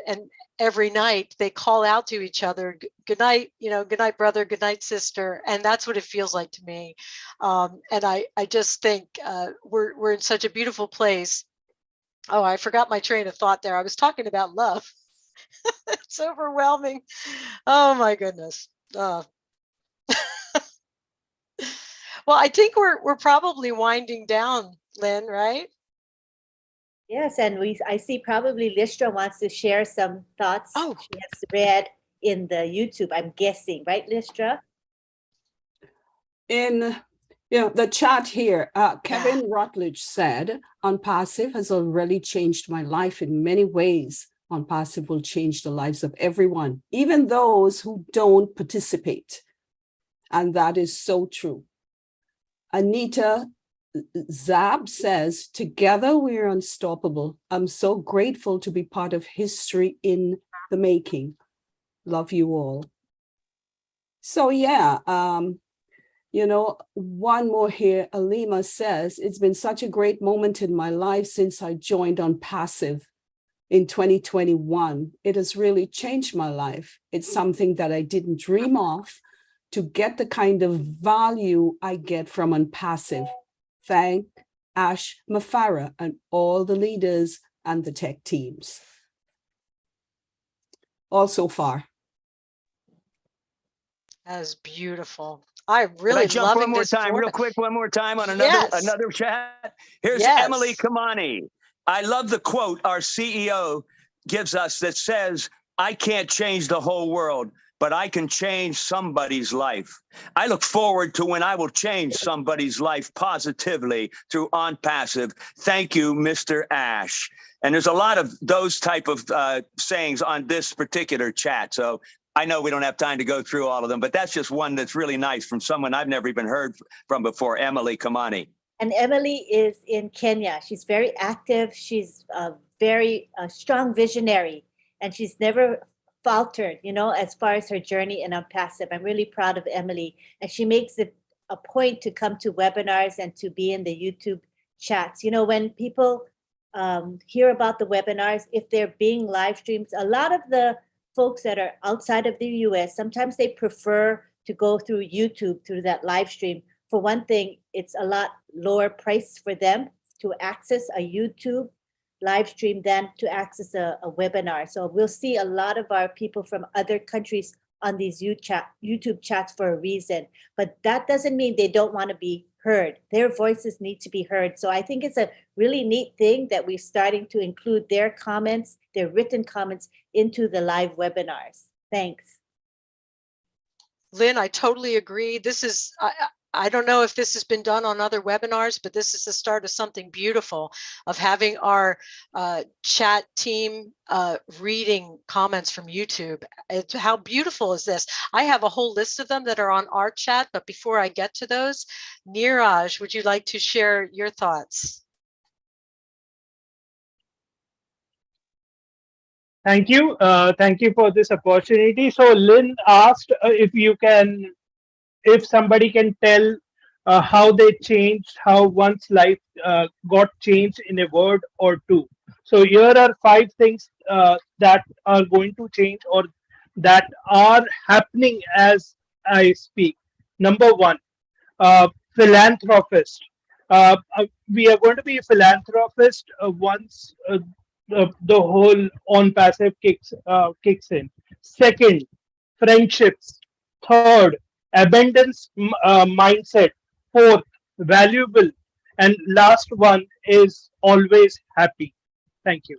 every night they call out to each other, good night, you know, good night, brother, good night, sister. And that's what it feels like to me. And I just think we're in such a beautiful place. Oh, I forgot my train of thought there. I was talking about love. It's overwhelming. Oh my goodness. Well, I think we're probably winding down, Lynn, right? Yes, and I see probably Listra wants to share some thoughts she has read in the YouTube, I'm guessing, right, Listra? In the chat here, Kevin Rutledge said, ONPASSIVE has already changed my life in many ways. ONPASSIVE will change the lives of everyone, even those who don't participate. And that is so true. Anita Zab says, together we're unstoppable. I'm so grateful to be part of history in the making. Love you all. So yeah, you know, one more here. Alima says, it's been such a great moment in my life since I joined ONPASSIVE in 2021. It has really changed my life. It's something that I didn't dream of, to get the kind of value I get from ONPASSIVE. Thank Ash Mafara and all the leaders and the tech teams. All so far. That is beautiful. I really Can I jump loving one more this time, real format. quick, one more time on Yes. another chat? Here's Yes. Emily Kamani. I love the quote our CEO gives us that says, I can't change the whole world, but I can change somebody's life. I look forward to when I will change somebody's life positively through ONPASSIVE. Thank you, Mr. Ash. And there's a lot of those type of sayings on this particular chat. So I know we don't have time to go through all of them, but that's just one that's really nice from someone I've never even heard from before, Emily Kamani. And Emily is in Kenya. She's very active. She's a very strong visionary, and she's never faltered, as far as her journey in ONPASSIVE. I'm really proud of Emily, and she makes it a point to come to webinars and to be in the YouTube chats. When people hear about the webinars, if they're being live streamed, a lot of the folks that are outside of the US, sometimes they prefer to go through YouTube, through that live stream. For one thing, it's a lot lower price for them to access a YouTube live stream than to access a webinar. So we'll see a lot of our people from other countries on these YouTube chats for a reason, but that doesn't mean they don't want to be heard. Their voices need to be heard. So I think it's a really neat thing that we're starting to include their comments, their written comments, into the live webinars. Thanks. Lynn, I totally agree. This is, I don't know if this has been done on other webinars, but this is the start of something beautiful, of having our chat team reading comments from YouTube. How beautiful is this? I have a whole list of them that are on our chat, but before I get to those, Neeraj, would you like to share your thoughts? Thank you. Thank you for this opportunity. So Lynn asked if somebody can tell how they changed, how one's life got changed in a word or two. So here are 5 things that are going to change or that are happening as I speak. Number 1, philanthropist. We are going to be a philanthropist once the whole ONPASSIVE kicks in. Second, friendships. Third, abundance mindset. Fourth, valuable. And last one is always happy. Thank you.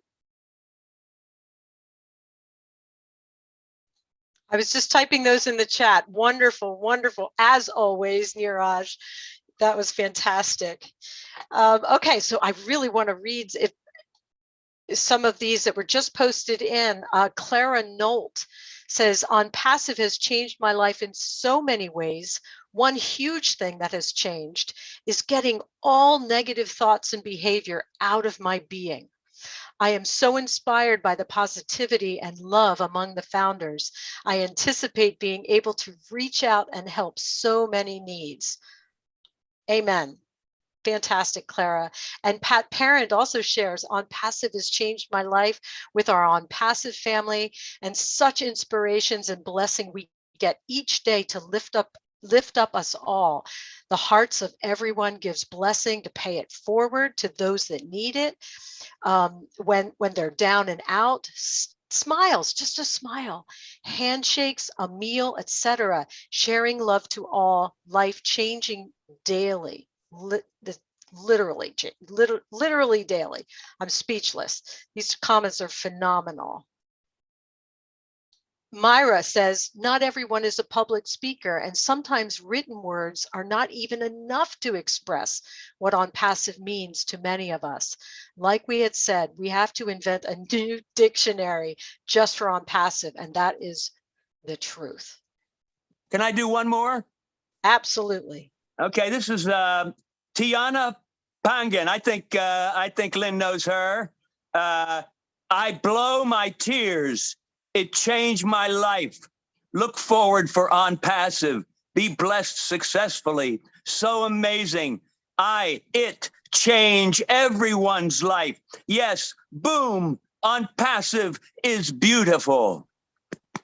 I was just typing those in the chat. Wonderful, wonderful. As always, Neeraj, that was fantastic. Okay, so I really want to read some of these that were just posted in. Clara Nolt says, ONPASSIVE has changed my life in so many ways. One huge thing that has changed is getting all negative thoughts and behavior out of my being. I am so inspired by the positivity and love among the founders. I anticipate being able to reach out and help so many needs. Amen. Fantastic, Clara. And Pat Parent also shares, ONPASSIVE has changed my life with our ONPASSIVE family, and such inspirations and blessing we get each day to lift up us all. The hearts of everyone gives blessing to pay it forward to those that need it. When they're down and out, smiles, just a smile, handshakes, a meal, etc. Sharing love to all, life changing daily. Literally daily. I'm speechless. These comments are phenomenal. Myra says, not everyone is a public speaker, and sometimes written words are not even enough to express what ONPASSIVE means to many of us. Like we had said, we have to invent a new dictionary just for ONPASSIVE, and that is the truth. Can I do one more? Absolutely. Okay, this is Tiana Pangan. I think Lynn knows her. I blow my tears. It changed my life. Look forward for ONPASSIVE. Be blessed successfully. So amazing. It change everyone's life. Yes, boom. ONPASSIVE is beautiful.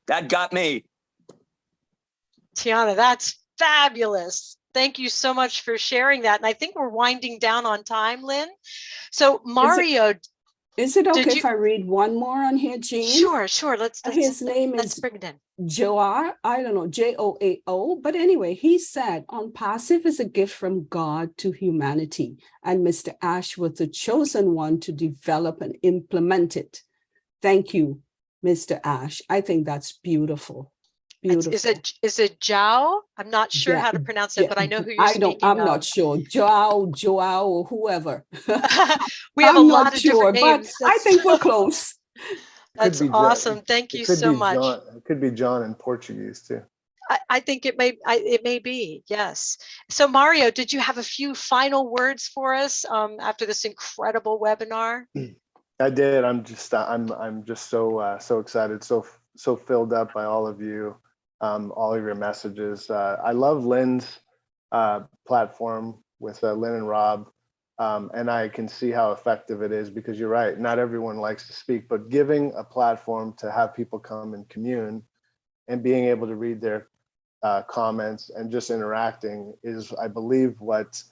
That got me. Tiana, that's fabulous. Thank you so much for sharing that. And I think we're winding down on time, Lynn. So Mario, is it okay if I read one more on here, Jean? Sure. His name is bring it in. Joao, I don't know, Joao. But anyway, he said, ONPASSIVE is a gift from God to humanity. And Mr. Ash was the chosen one to develop and implement it. Thank you, Mr. Ash. I think that's beautiful. Beautiful. Is it Joao? I'm not sure how to pronounce it, but I know who you're speaking I'm of. not sure. Joao, or whoever. We have a lot of different names. But I think we're close. That's awesome. Thank you so much. It could be John in Portuguese too. I think it may be, yes. So Mario, did you have a few final words for us after this incredible webinar? I did. I'm just so excited, so so filled up by all of you, all of your messages. I love Lynn's platform with Lynn and Rob. And I can see how effective it is, because you're right, not everyone likes to speak, but giving a platform to have people come and commune and being able to read their comments and just interacting is, I believe, what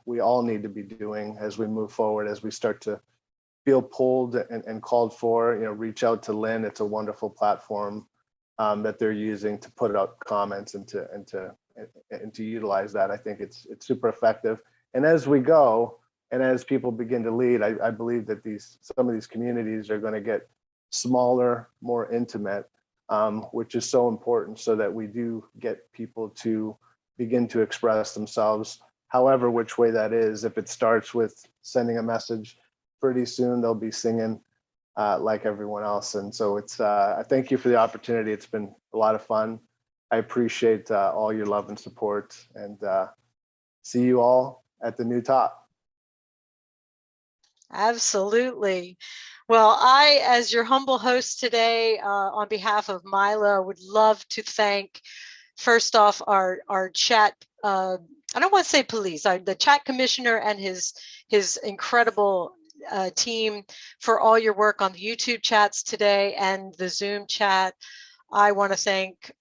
we all need to be doing as we move forward, as we start to feel pulled and called for. Reach out to Lynn. It's a wonderful platform that they're using to put out comments and to utilize that. I think it's super effective. And as we go, and as people begin to lead, I believe that some of these communities are going to get smaller, more intimate, which is so important, so that we do get people to begin to express themselves, however which way that is. If it starts with sending a message, pretty soon they'll be singing like everyone else. And so I thank you for the opportunity. It's been a lot of fun. I appreciate all your love and support, and see you all at the new top. Absolutely. Well, I, as your humble host today, on behalf of Milo, would love to thank, first off, our chat, I don't want to say police, the chat commissioner and his incredible team for all your work on the YouTube chats today and the Zoom chat. I want to thank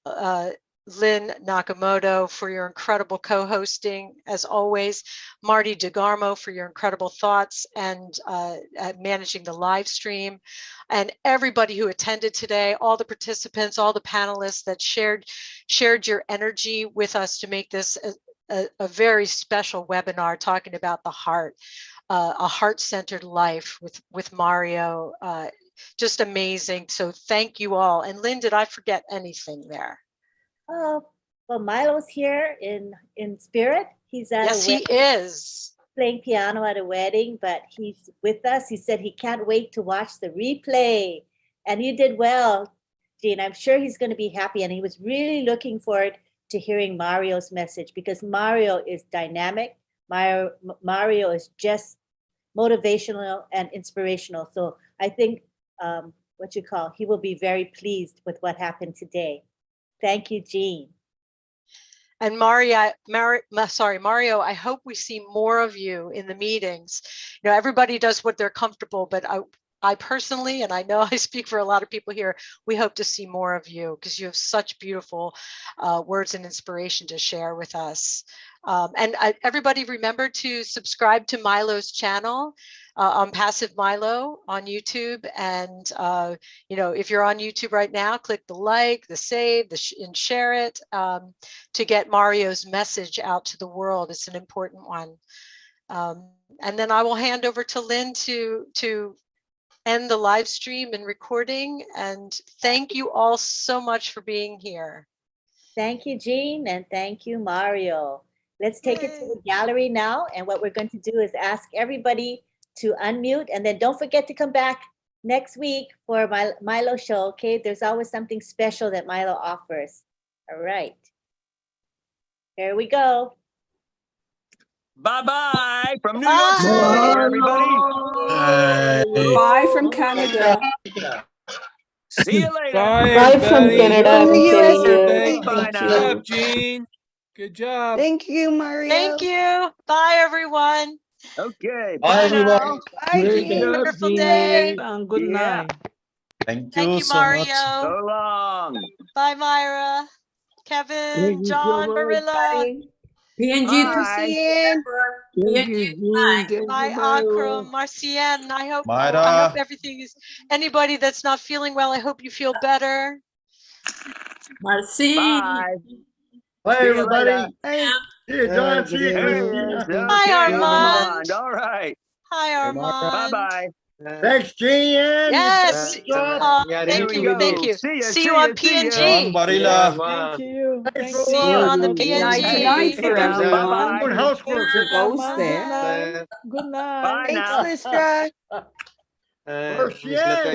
Lynn Nakamoto for your incredible co-hosting, as always. Marty DeGarmo for your incredible thoughts and managing the live stream. And everybody who attended today, all the participants, all the panelists that shared your energy with us to make this a very special webinar talking about the heart, a heart-centered life with Mario. Just amazing. So thank you all. And Lynn, did I forget anything there? Well, Milo's here in spirit. He's at yes, he is playing piano at a wedding, but he's with us. He said he can't wait to watch the replay. And you did well, Jean. I'm sure he's going to be happy. And he was really looking forward to hearing Mario's message, because Mario is dynamic. Mario is just motivational and inspirational. So I think he will be very pleased with what happened today. Thank you, Jean. And Mario, I hope we see more of you in the meetings. Everybody does what they're comfortable, but I personally, and I know I speak for a lot of people here, we hope to see more of you, because you have such beautiful words and inspiration to share with us. And everybody remember to subscribe to Milo's channel, ONPASSIVE Milo on YouTube. And, if you're on YouTube right now, click the like, the save, and share it to get Mario's message out to the world. It's an important one. And then I will hand over to Lynn to end the live stream and recording. And thank you all so much for being here. Thank you, Jean, and thank you, Mario. Let's take it to the gallery now. And what we're going to do is ask everybody to unmute, and then don't forget to come back next week for my Milo show. Okay, there's always something special that Milo offers. All right, here we go. Bye-bye from New York City, everybody. Bye from Canada. See you later. Bye from Canada. From the USA. Thank Bye you. now. Good job, Jean. Good job. Thank you, Mario. Thank you. Bye, everyone. Okay. Bye, everyone. Now. Bye, Great Jean. job, Wonderful Jean. day. And good Yeah. night. Thank Thank you you, so much. Mario. So long. Bye, Myra, Kevin, John, so much. Marilla. PNG Bye. Ian. Thank you, Jean. Thank Bye, you, Mario. Akram, Marcienne. I hope Myra. everything is. Anybody that's not feeling well, I hope you feel better. Marcy. Bye. Bye, See you everybody. later. Hey. See you, John. See you, Hey, Christina. Hi, okay, Armand. All right. Hi, Armand. Bye-bye. Thanks, Jean. Yes. Yeah, Here Thank we you. go. Thank you. See ya. See you on See ya. John PNG. Barilla. Thank you. Thanks Thank for See you on the watching. Good night PNG. for Yeah, everyone. bye-bye. Doing housework. Who goes Good there? night. Good night. Bye Thanks, now. Listra. Miss Marcienne.